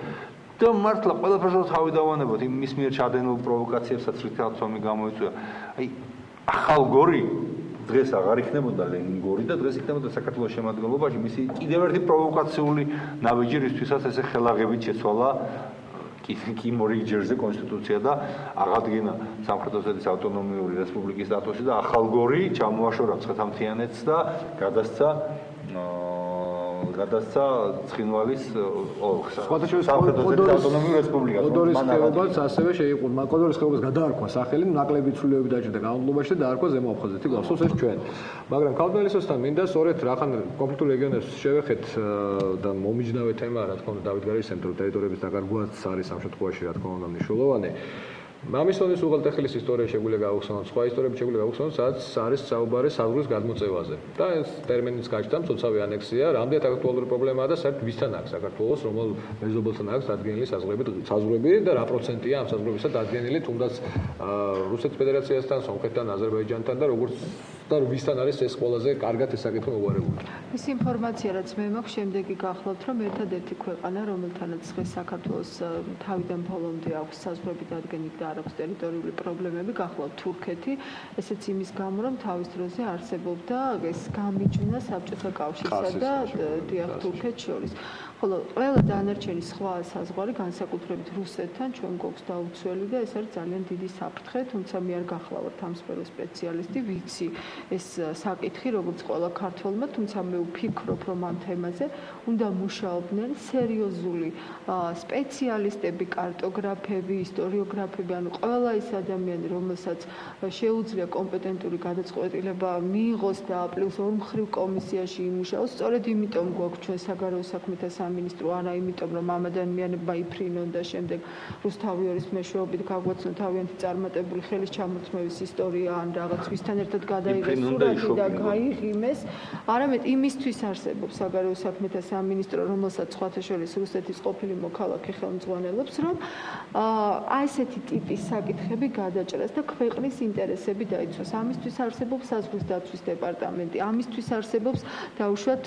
D: და მართლა ყველაფერს თავი დავანებოთ იმის მიერ ჩადენილ პროვოკაციებსაც რითაც თომი გამოიწვია. აი ახალ გორი დღეს აღარ იქნებოდა ლენინგორი და დღეს იქნებოდა საქართველოს შემადგენლობაში მისი კიდევ ერთი პროვოკაციული ნაბიჯი, რისთვისაც ესე ხელაღებით შეცვალა კი მორიგჯერზე კონსტიტუცია და აღადგინა სამხრეთ ოსეთის ავტონომიური რესპუბლიკის სტატუსი და ახალ გორი ჩამოაშორა მცხეთამთიანეთს და გადასცა ცხინვალის ოლქს. სამხრეთ ოსეთის ავტონომიური რესპუბლიკას.
A: კოდორის ხეობას ასევე შეიყურა. კოდორის ხეობას გადაარქვა სახელი, ნაკლები ცვლილებები დაჭირდა განმავლობაში და დაარქვა ზემო აფხაზეთი გახსოვს ეს ჩვენ. მაგრამ ქალბალისოსთან მინდა სწორედ რახან კონფლიქტურ რეგიონებს შევეხეთ და მომიჯნავე თემა რა თქმა უნდა დავით გარეშემ ტერიტორიების დაკარგვაც არის ამ შემთხვევაში რა თქმა უნდა მნიშვნელოვანი. მამისონის უღელტეხილის ისტორია შეგვიძლია გავუხსნათ, სხვა ისტორიები შეგვიძლია გავუხსნათ, სადაც არის საუბარი საზღვრის გადმოწევაზე. და ეს ტერმინიც გაჩნდა, მცოცავი ანექსია, რამდენად აქტუალური პრობლემაა და საერთოდ ვისთან აქვს საქართველოს, რომელ მეზობელთან აქვს დადგენილი საზღვრები და რა პროცენტია ამ საზღვრებისა დადგენილი თუნდაც რუსეთის ფედერაციასთან, სომხეთთან, აზერბაიჯანთან და როგორც და ვისთან არის ეს ყველაზე კარგად ეს საკითხი მოგვარებული.
C: ის ინფორმაცია, რაც მე მაქვს, შემდეგი გახლავთ, რომ ერთადერთი ქვეყანა, რომელთანაც დღეს საქართველოს თავიდან ბოლომდე აქვს საზღვრები დადგენილი და არ აქვს ტერიტორიული პრობლემები, გახლავთ თურქეთი, ესეც იმის გამო, რომ თავის დროზე არსებობდა ეს გამიჯვნა საბჭოთა კავშირსა და დიახ თურქეთს შორის. ხოლო ყველა დანარჩენი სხვა საზღვარი განსაკუთრებით რუსეთთან ჩვენ გვაქვს დაუცველი და ეს არის ძალიან დიდი საფრთხე, თუმცა მე არ გახლავართ ამ სფეროს სპეციალისტი, ვიცი ეს საკითხი როგორც ყველა ქართველმა, თუმცა მე ვფიქრობ, რომ ამ თემაზე უნდა მუშაობდნენ სერიოზული სპეციალისტები, კარტოგრაფები, ისტორიოგრაფები, ანუ ყველა ის ადამიანი, რომელსაც შეუძლია კომპეტენტური გადაწყვეტილება მიიღოს და პლუს ორმხრივ კომისიაში იმუშაოს, სწორედ იმიტომ გვაქვს ჩვენ საგარეო საქმეთა სამინისტრო, არა იმიტომ რომ ამ ადამიანებმა იფრინონ და შემდეგ რუსთავი ორის მეშვეობით გაგვაცნონ თავიანთი წარმატებული ხელის ჩამოთმევის ისტორია ან რაღაც ვისთან ერთად გადაიღეს სურათი და გაიღიმეს, არამედ იმისთვის არსებობს საგარეო საქმეთა სამინისტრო, რომელსაც სხვათა შორის რუსეთის ყოფილი მოქალაქე ხელმძღვანელობს, რომ აი ესეთი ტიპის საკითხები გადაჭრას და ქვეყნის ინტერესები დაიცვას. ამისთვის არსებობს საზღვრის დაცვის დეპარტამენტი, ამისთვის არსებობს დაუშვათ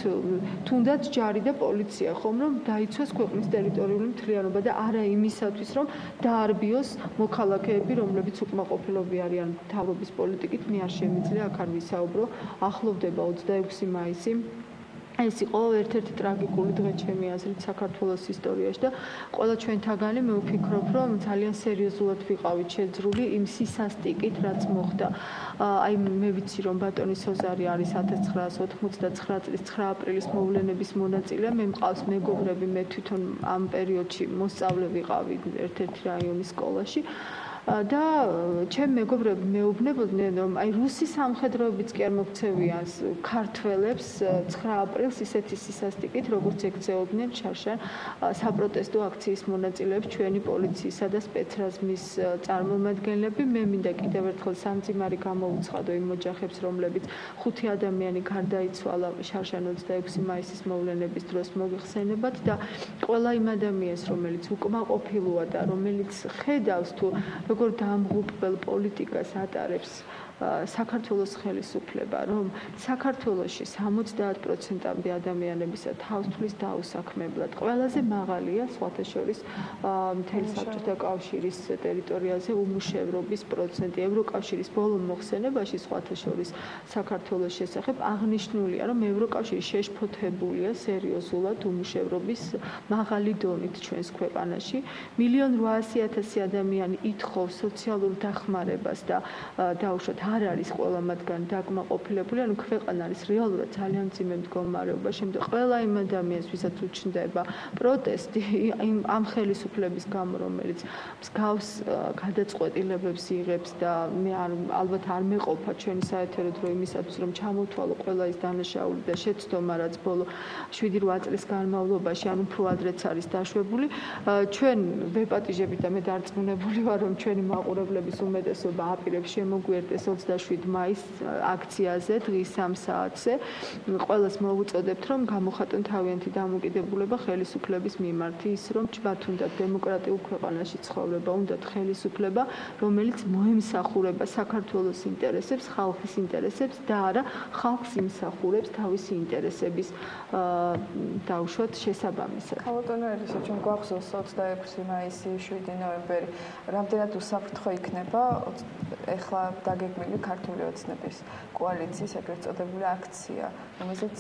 C: თუნდაც ჯარი და პოლიცია, ხომ რომ დაიცვას ქვეყნის ტერიტორიული მთლიანობა და არა იმისათვის, რომ დაარბიოს მოქალაქეები, რომლებიც უკმაყოფილოები არიან მთავრობის პოლიტიკით, მე არ შემიძლია აქ არ ვისაუბრო, ახლოვდება 26 მაისი. ეს იყო ერთ-ერთი ტრაგიკული დღე ჩემი აზრით საქართველოს ისტორიაში და ყველა ჩვენთაგანი მე ვფიქრობ, რომ ძალიან სერიოზულად ვიყავით შეძრული იმ სისასტიკით, რაც მოხდა. აი მე ვიცი, რომ ბატონი სოზარი არის 1989 წლის 9 აპრილის მოვლენების მონაწილე, მე მყავს მეგობრები, მე თვითონ ამ პერიოდში მოსწავლე ვიყავი ერთ-ერთი რაიონის სკოლაში. და ჩემ მეგობრები მეუბნებოდნენ, რომ აი რუსი სამხედროებიც კი არ მოქცევიან ქართველებს 9 აპრილს ისეთი სისასტიკით, როგორც ექცეოდნენ შარშან საპროტესტო აქციის მონაწილეებს ჩვენი პოლიციისა და სპეცრაზმის წარმომადგენლები. მე მინდა კიდევ ერთხელ სამძიმარი გამოუცხადო იმ ოჯახებს, რომლებიც 5 ადამიანი გარდაიცვალა შარშან 26 მაისის მოვლენების დროს მოგეხსენებათ და ყველა იმ ადამიანს, რომელიც უკმაყოფილოა და რომელიც ხედავს თუ როგორ დამღუპველ პოლიტიკას ატარებს საქართველოს ხელისუფლება, რომ საქართველოში 70%-მდე ადამიანებისა თავს-თვლის დაუსაქმებლად ყველაზე მაღალია სხვათა შორის მთელი საბჭოთა კავშირის ტერიტორიაზე უმუშევრობის პროცენტი. ევროკავშირის ბოლო მოხსენებაში სხვათა შორის საქართველოს შესახებ აღნიშნულია, რომ ევროკავშირი შეშფოთებულია სერიოზულად უმუშევრობის მაღალი დონით ჩვენს ქვეყანაში. 1.8 milion ადამიანი ითხოვს სოციალურ დახმარებას და დაუშვათ არ არის ყველა მათგანი დაკმაყოფილებული, ანუ ქვეყანა არის რეალურად ძალიან მძიმე მდგომარეობაში. შემდეგ ყველა იმ ადამიანს, ვისაც უჩნდება პროტესტი ამ ხელისუფლების გამო, რომელიც მსგავს გადაწყვეტილებებს იღებს და მე ალბათ არ მეყოფა ჩვენი საეთერო დრო იმისათვის, რომ ჩამოთვალო ყველა ის დანაშაული და შეცდომა, რაც ბოლო 7-8 წლის განმავლობაში, ან უფრო ადრეც არის დაშვებული. ჩვენ ვეპატიჟებით და მე დარწმუნებული ვარ, რომ ჩვენი მაყურებლების უმეტესობა აპირებს შემოგვიერთდეს 27 მაის აქციაზე დღის 3 საათზე ყველას მოვუწოდებთ რომ გამოხატონ თავიანთი დამოკიდებულება ხელისუფლების მიმართ ის რომ მათ უნდათ დემოკრატიულ ქვეყანაში ცხოვრება უნდათ ხელისუფლება რომელიც მოემსახურება საქართველოს ინტერესებს ხალხის ინტერესებს და არა ხალხს იმსახურებს თავისი ინტერესების დავუშვათ შესაბამისად.
B: ქალბატონო ელისო, ჩვენ გვახსოვს 26 მაისი, 7 ნოემბერი. რამდენად უსაფრთხო იქნება ეხლა დაგეგმილი ქართული ოცნების კოალიციის ეგრეთ წოდებული აქცია, რომელზეც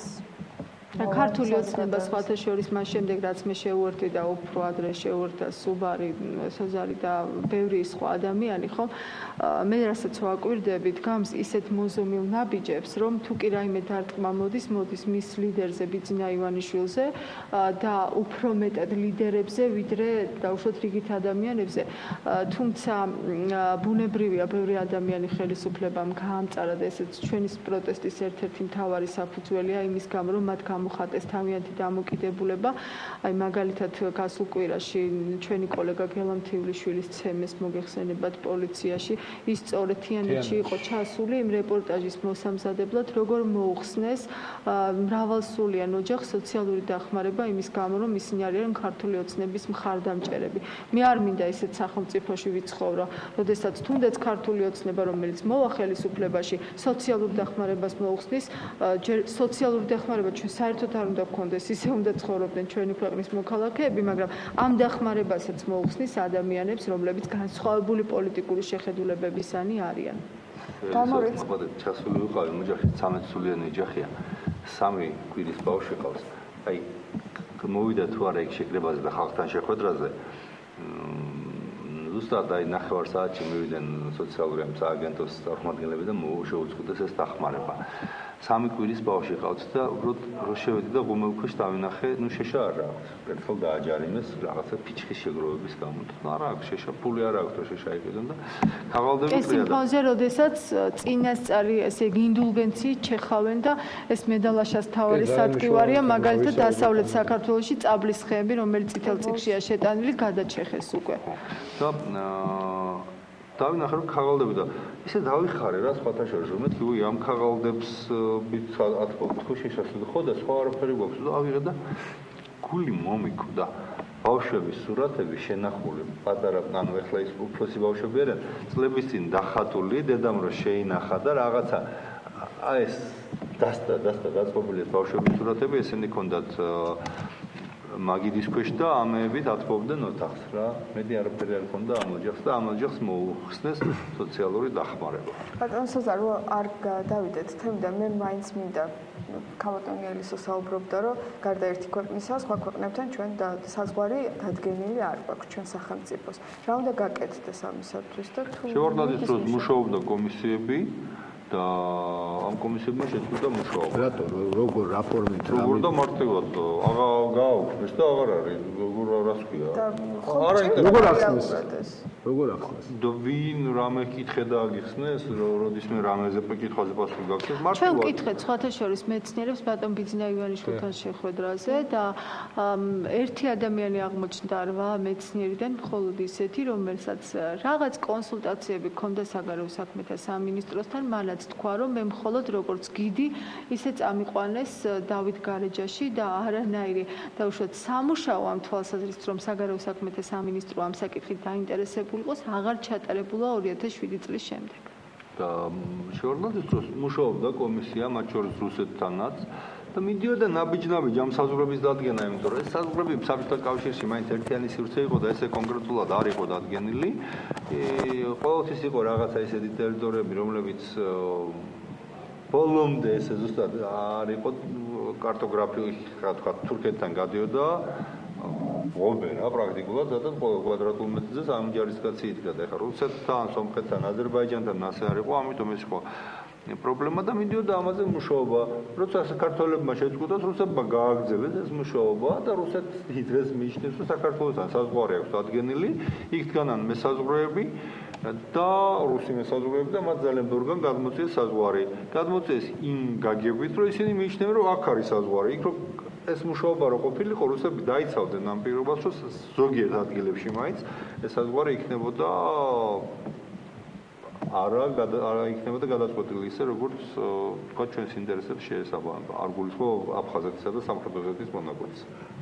C: ქართული ოცნება სხვათა შორის მას შემდეგ რაც მე შევუერთდი და უფრო ადრე შევუერთდა სუბარი, სოზარი და ბევრი სხვა ადამიანი, ხო? მე რასაც ვაკვირდებით, გამს ისეთ მოზომილ ნაბიჯებს, რომ თუ კი რაიმე დარტყმა მოდის მის ლიდერზე ბიძინა ივანიშვილზე და უფრო მეტად ლიდერებზე, ვიდრე დავუშვათ რიგით ადამიანებზე. თუმცა ბუნებრივია ბევრი ადამიანი ხელისუფლებამ გაამწარა და ესეც ჩვენი პროტესტის ერთ-ერთი მთავარი საფუძველია იმის გამო, რომ მათ მოხატეს თავიანთი დამოკიდებულება. აი მაგალითად გასულ კვირაში ჩვენი კოლეგა გელამ თივლიშვილის ცემეს მოგეხსენებათ პოლიციაში ის სწორედ თიანეთში იყო ჩასული იმ რეპორტაჟის მოსამზადებლად როგორ მოუხსნეს მრავალსულიან ოჯახს სოციალური დახმარება იმის გამო რომ ისინი არიან ქართული ოცნების მხარდამჭერები. მე არ მინდა ისეთ სახელმწიფოში ვიცხოვრო, როდესაც თუნდაც ქართული ოცნება რომელიც მოვა ხელისუფლებაში სოციალურ დახმარებას მოუხსნის, სოციალური დახმარება ჩვენ საერთოდ არ უნდა გქონდეს, ისე უნდა ცხოვრობდნენ ჩვენი ქვეყნის მოქალაქეები, მაგრამ ამ დახმარებასაც მოუხსნის ადამიანებს, რომლებიც განსხვავებული პოლიტიკური შეხედულებებისანი არიან.
D: ჩასული ვიყავი ოჯახი 13 სულიანი ოჯახია. 3 კვირის ბავშვი ყავს. აი მოვიდა თუ არა იქ შეკრებაზე და ხალხთან შეხვედრაზე. ზუსტად აი 9 საათში მივიდნენ სოციალური ამ სააგენტოს წარმომადგენლები და შეუწყდეს ეს დახმარება. 3 კვირის ბავშვი ყავს და უბრალოდ რო შევედი და ღუმელქვეშ დავინახე, შეშა არ აქვს. ერთხელ დააჯარიმეს რაღაცა ფიჩხის შეგროვების გამო. არა აქვს შეშა, ფული არ აქვს, შეშა იყიდონ და ქაღალდები
C: ეს სიმპოზე, როდესაც წინასწარი ესე ინდულგენციით ჩეხავენ და ეს მედალაშას თავარი სადგივარია, მაგალითად დასავლეთ საქართველოში წაბლის ხეები, რომელიც წითელ წიგნშია შეტანილი, გადაჩეხეს უკვე.
D: და დავინახე რომ ქაღალდები და ისე დავიხარე რა სხვათა შორის რომ მეთქი უი ამ ქაღალდებს თუ შეშასული ხო და სხვა არაფერი გვაქვს და ავიღე და გული მომიკვდა ბავშვების სურათები შენახული პატარა ანუ ეხლა ის უფროსი ბავშვები არიან წლების წინ დახატული დედამ რო შეინახა და რაღაცა ეს დასტა დაწყობილი ბავშვების სურათები ესენი ქონდათ მაგიდის ქვეშ და ამეებით ათბობდნენ ოთახს რა. მედი არაფერი არ ქონდა ამ ოჯახს და ამ ოჯახს მოუხსნეს სოციალური დახმარება.
B: ბატონო სოზარო არ დავიდეთ თემიდან მე მაინც მინდა ქალბატონი ელისო საუბრობდა რომ გარდა ერთი ქვეყნისა სხვა ქვეყნებთან ჩვენ საზღვარი დადგენილი არ გვაქვს ჩვენ სახელმწიფოს. რა უნდა გაკეთდეს ამისათვის და თუ
D: შევარდნაძის დროს მუშაობდა კომისიები და ამ კომისიებმა შეწყვიტა მუშაობა.
A: რატო როგორ რაფორმით
D: როგორ და მარტივად გააუქმეს და აღარ არის როგორ რას ქვია. არა
A: როგორ ახსნეს? როგორ ახსნეს?
D: და ვინ რამე კითხე და აგიხსნეს, როდის მე რამეზე კითხვაზე პასუხი გაგცეს, მარტივად.
C: ჩვენ ვკითხეთ სხვათა შორის მეცნიერებს ბატონ ბიძინა ივანიშვილთან შეხვედრაზე და ერთი ადამიანი აღმოჩნდა 8 მეცნიერიდან მხოლოდ ისეთი, რომელსაც რაღაც კონსულტაციები ჰქონდა საგარეო საქმეთა სამინისტროსთან, მანაც თქვა რომ მე მხოლოდ როგორც გიდი ისე წამიყვანეს დავით გარეჯაში და არანაირი დაუშვათ სამუშაო ამ თვალსაზრისით რომ საგარეო საქმეთა სამინისტრო ამ საკითხით დაინტერესებული იყოს აღარ ჩატარებულა 2007 წლის შემდეგ.
D: და შევარდნაძის დროს მუშაობდა კომისია მათ შორის რუსეთთანაც და მიდიოდა ნაბიჯ-ნაბიჯ ამ საზღვრების დადგენა, იმიტომ რომ ეს საზღვრები საბჭოთა კავშირში მაინც ერთიანი სივრცე იყო და ესე კონკრეტულად არ იყო დადგენილი. ყოველთვის იყო რაღაცა ისეთი ტერიტორიები, რომლებიც ბოლომდე ესე ზუსტად არ იყო კარტოგრაფიული, რა თქვა, თურქეთთან გადიოდა ვობე რა პრაქტიკულად სადაც კვადრატულ მეტრზე 3 ჯარისკაცი იდგა და ეხლა რუსეთთან, სომხეთთან, აზერბაიჯანთან ასე არ იყო, ამიტომ ეს იყო პრობლემა და მიდიოდა ამაზე მუშაობა. როცა საქართველებმა შეწყვიტეს, რუსებმა გააგრძელეს ეს მუშაობა და რუსეთი დღეს მიიჩნევს, რომ საქართველოსთან საზღვარი აქვს დადგენილი, იქ დგანან მესაზღვრეები და რუსი მესაზღვრეები და მათ ძალიან ბევრგან გადმოწიეს საზღვარი. გადმოწიეს იმ გაგებით, რომ ისინი მიიჩნევენ, რომ აქ არის საზღვარი, იქ რომ ეს მუშაობა რო ყოფილიყო, რუსები დაიცავდნენ ამ პირობას, რომ ზოგიერთ ადგილებში მაინც ეს საზღვარი იქნებოდა არა იქნებოდა გადაწყვეტილი ისე, როგორც თქვა ჩვენს ინტერესებს შეესაბამება. არ გულისხმობ აფხაზეთისა და სამხრეთ ოსეთის მონაკვეთს.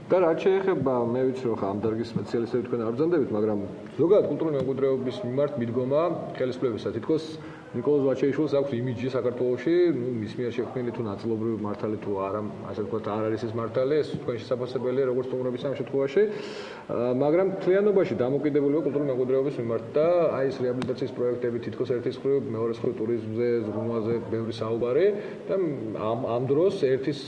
A: და რაც შეეხება, მე ვიცი რომ ამ დარგის სპეციალისტები თქვენ არ ბრძანდებით, მაგრამ ზოგადად კულტურული მემკვიდრეობის მიმართ მიდგომა ხელისუფლებისა თითქოს ნიკოლოზ ვაჩეიშვილს აქვს იმიჯი საქართველოში, მის მიერ შექმნილი თუ ნაწილობრივ მართალი თუ არა, ასე ვთქვათ, არ არის ეს მართალი, ეს თქვენ შესაძლებელია როგორც სტუმრობის ამ შემთხვევაში, მაგრამ მთლიანობაში დამოკიდებულია კულტურული მემკვიდრეობის მიმართ და აი ეს რეაბილიტაციის პროექტები თითქოს ერთის მხრივ, მეორეს მხრივ ტურიზმზე, ზრუნვაზე ბევრი საუბარი და ამ დროს ერთის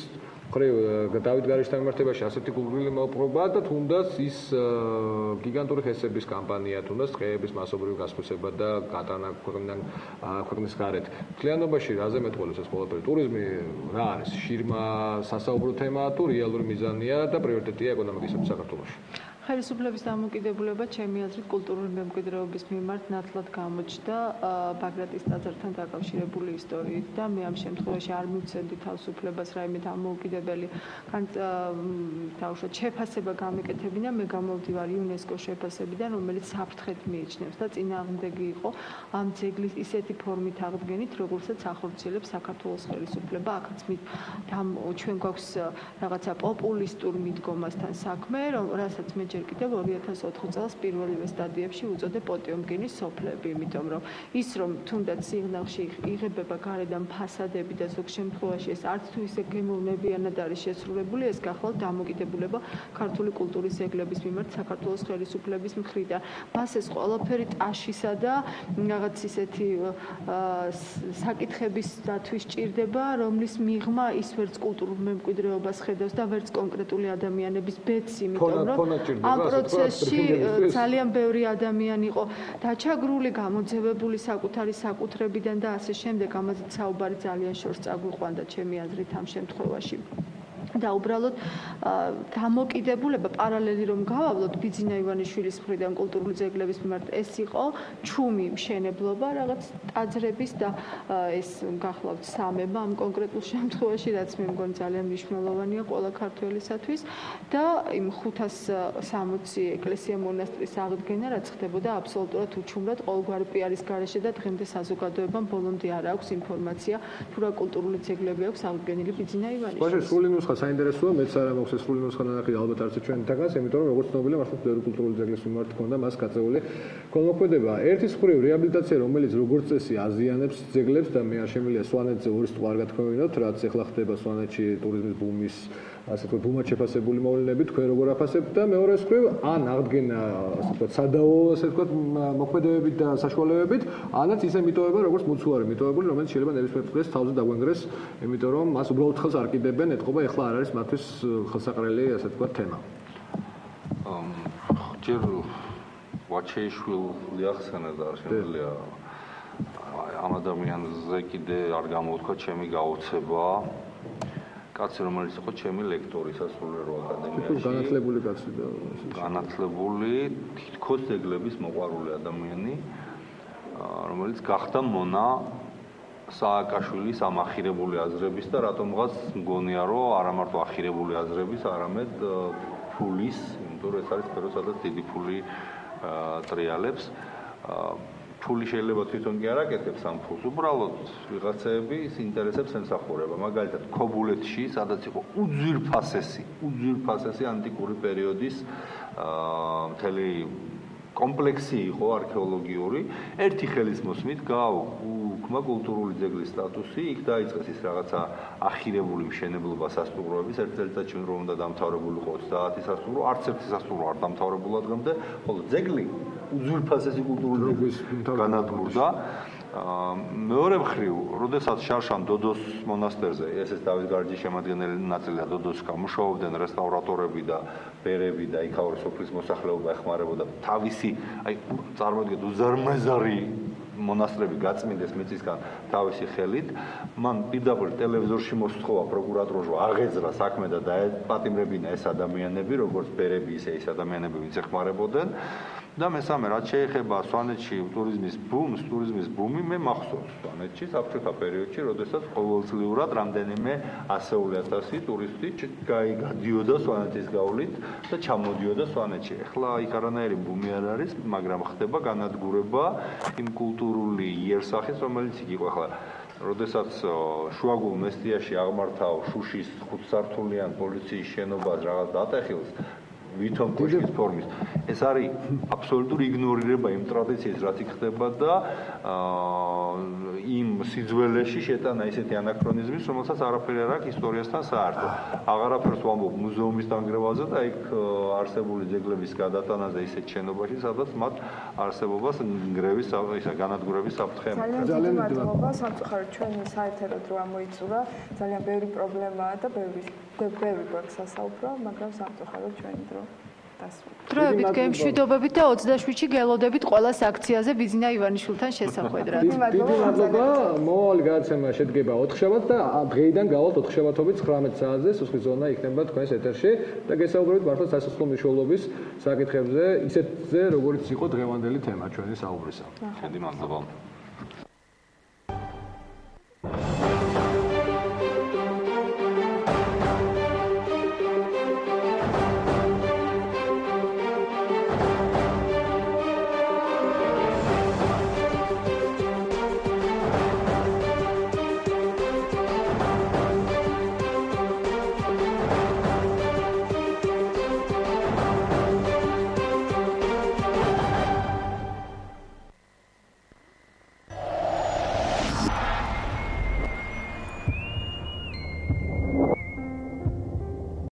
A: მხრივ დავით გარეშთან მიმართებაში ასეთი გულგრილი მოპყრობა და თუნდაც ის გიგანტური ხესების კამპანია, თუნდაც დღეების მასობრივი გასხვისება და გატანა ქვეყნის გარეთ. მთლიანობაში რაზე მეტყველებს ეს ყველაფერი? ტურიზმი რა არის? შირმა სასაუბრო თემაა თუ რეალური მიზანია და პრიორიტეტია ეკონომიკისათვის საქართველოში?
C: ხელისუფლების დამოკიდებულება ჩემი აზრით კულტურული მემკვიდრეობის მიმართ ნათლად გამოჩნდა ბაგრატის ტაძართან დაკავშირებული ისტორიით და მე ამ შემთხვევაში არ მივცემდი თავისუფლებას რაიმე დამოუკიდებელი თავშოთ შეფასება გამეკეთებინა, მე გამოვდივარ იუნესკოს შეფასებიდან, რომელიც საფრთხეთ მიიჩნევს და წინააღმდეგი იყო ამ ძეგლის ისეთი ფორმით აღდგენით, როგორცაც ახორციელებს საქართველოს ხელისუფლება. აქაც ჩვენ გვაქვს რაღაცა პოპულისტურ მიდგომასთან საქმე, რასაც მე ჯერ კიდევ 2004 წელს პირველივე სტადიებში უწოდე პოტიომკინის სოფლები, იმიტომ რომ ის რომ თუნდაც სიღნაღში იღებება გარედან ფასადები და ზოგ შემთხვევაში ეს არც თუ ისე გემოვნებიანად არის შესრულებული, ეს გახლავთ დამოკიდებულება ქართული კულტურის ძეგლების მიმართ საქართველოს ხელისუფლების მხრიდან. მას ეს ყველაფერი ტაშისა და რაღაც ისეთი საკითხების დათვის ჭირდება, რომლის მიღმა ის ვერც კულტურულ მემკვიდრეობას ხედავს და ვერც კონკრეტული ადამიანების ბედს, იმიტომ რომ ამ პროცესში ძალიან ბევრი ადამიანი იყო დაჩაგრული, გამოძევებული საკუთარი საკუთრებიდან და ასე შემდეგ. ამაზეც საუბარი ძალიან შორს წაგვიყვანდა ჩემი აზრით ამ შემთხვევაში. და უბრალოდ დამოკიდებულება პარალელი რომ გავავლოთ ბიძინა ივანიშვილის მხრიდან კულტურული ძეგლების მიმართ ეს იყო ჩუმი მშენებლობა რაღაც ტაძრების და ეს გახლავთ სამება ამ კონკრეტულ შემთხვევაში რაც მე მგონი ძალიან მნიშვნელოვანია ყველა ქართველისათვის და იმ 560 ეკლესია მონასტრის აღდგენა რაც ხდებოდა აბსოლუტურად უჩუმრად ყოველგვარი პიარის გარეშე და დღემდე საზოგადოებამ ბოლომდე არ აქვს ინფორმაცია თუ რა კულტურული ძეგლები აქვს აღდგენილი ბიძინა ივანიშვილის.
A: საინტერესოა, მეც არა მაქვს ეს სრული ნუსხა ნანახი ალბათ არც ჩვენთაგან, იმიტომ რომ როგორც ცნობილია, მართლაც ბევრი კულტურული ძეგლის მიმართ ჰქონდა მას გაწეული ქონმოქმედება. ერთის მხრივ რეაბილიტაცია, რომელიც როგორც წესი აზიანებს ძეგლებს და მე არ შემიძლია სვანეთზე ორი სტუ არ გათქმევინოთ, რაც ეხლა ხდება სვანეთში ტურიზმის ბუმის ასე ვთქვათ, ბუმად შეფასებული მოვლენები, თქვენ როგორ აფასებთ და მეორეს მხრივ ან აღდგენა ასე ვთქვათ, სადაო ასე ვთქვათ, მოქმედებებით და საშუალებებით, ანაც ისე მიტოვება, როგორც მუცუარი მიტოვებული, რომელიც შეიძლება ნებისმიერ დღეს თავზე დაგვენგრეს, იმიტომ რომ მას უბრალოდ ხელს არ კიდებენ, ეთყობა ეხლა არ არის მათთვის ხელსაყრელი ასე ვთქვათ თემა.
D: ჯერ ვაჩეიშვილი ახსენა და შემიძლია ამ ადამიანზე კიდე არ გამოვთქვა ჩემი გაოცება. კაცი რომელიც იყო ჩემი ლექტორი სასულიერო აკადემიაში.
A: განათლებული კაცი და
D: განათლებული თითქოს ძეგლების მოყვარული ადამიანი, რომელიც გახდა მონა სააკაშვილის ამ ახირებული აზრების და რატომღაც მგონია რომ არა მარტო ახირებული აზრების, არამედ ფულის, იმიტომ რომ ეს არის სფერო, სადაც დიდი ფული ტრიალებს. ფული შეიძლება თვითონ კი არ აკეთებს ამ ფულს, უბრალოდ ვიღაცები ის ინტერესებს ემსახურება. მაგალითად, ქობულეთში, სადაც იყო უძვირფასესი ანტიკური პერიოდის მთელი კომპლექსი იყო არქეოლოგიური, ერთი ხელის მოსმით გაუქმა კულტურული ძეგლის სტატუსი, იქ დაიწყეს ის რაღაცა ახირებული მშენებლობა სასტუმროების, ერთ წელიწადში რომ უნდა დამთავრებულიყო 30 სასტუმრო, არც ერთი სასტუმრო არ დამთავრებულა დღემდე, ხოლო ძეგლი უძვირფასესი კულტურული ძეგლის განადგურდა. მეორე მხრივ, როდესაც შარშან დოდოს მონასტერზე, ესეც დავით გარჯის შემადგენელი ნაწილია დოდოს გამუშავებდნენ რესტავრატორები და ბერები და იქაური სოფლის მოსახლეობა ეხმარებოდა თავისი, აი წარმოიდგინეთ უზარმაზარი მონასტრები გაწმინდეს მიწისგან თავისი ხელით, მან პირდაპირ ტელევიზორში მოსთხოვა პროკურატურას რომ აღეძრა საქმე და დაეპატიმრებინა ეს ადამიანები, როგორც ბერები, ისე ეს ადამიანები, ვინც ეხმარებოდნენ. და მესამე, რაც შეეხება სვანეთში ტურიზმის ბუმი, მე მახსოვს სვანეთში საბჭოთა პერიოდში, როდესაც ყოველწლიურად რამდენიმე 100,000 ტურისტი გადიოდა სვანეთის გავლით და ჩამოდიოდა სვანეთში. ეხლა იქ არანაირი ბუმი არ არის, მაგრამ ხდება განადგურება იმ კულტურული იერსახის, რომელიც იქ იყო. ეხლა როდესაც შუაგულ მესტიაში აღმართავ შუშის 5 სართულიან პოლიციის შენობას რაღაც დატეხილს ვითომ კოშკის ფორმის ეს არის აბსოლუტური იგნორირება იმ ტრადიციის რაც იქ ხდება და იმ სიძველეში შეტანა ისეთი ანაქრონიზმის რომელსაც არაფერი არ აქვს ისტორიასთან საერთო აღარაფერს ვამბობ მუზეუმის დანგრევაზე და იქ არსებული ძეგლების გადატანაზე ისეთ შენობაში სადაც მათ არსებობას ნგრევის ისა განადგურების საფრთხე
B: ძალიან მადლობა სამწუხაროდ ჩვენი საეთერო დრო ამოიწურა ძალიან ბევრი პრობლემაა და ბევრი გვაქვს სასაუბრო მაგრამ სამწუხაროდ ჩვენი დრო
C: დროებით გემშვიდობებით და 27-ში გელოდებით ყველა აქციაზე ბიზინა ივანიშვილთან შესახვედრად.
A: დიდი მადლობა. მომავალი გადაცემა შედგება 4 შაბათს და დღეიდან გავალთ 4 შაბათობით 19 საათზე სუსხლის ზონა იქნება თქვენს ეთერში და გესაუბრებით მართლა სასახლო მნიშვნელობის საკითხებზე, ისეთზე, როგორც იყო დღევანდელი თემა ჩვენი საუბრისა. დიდი მადლობა.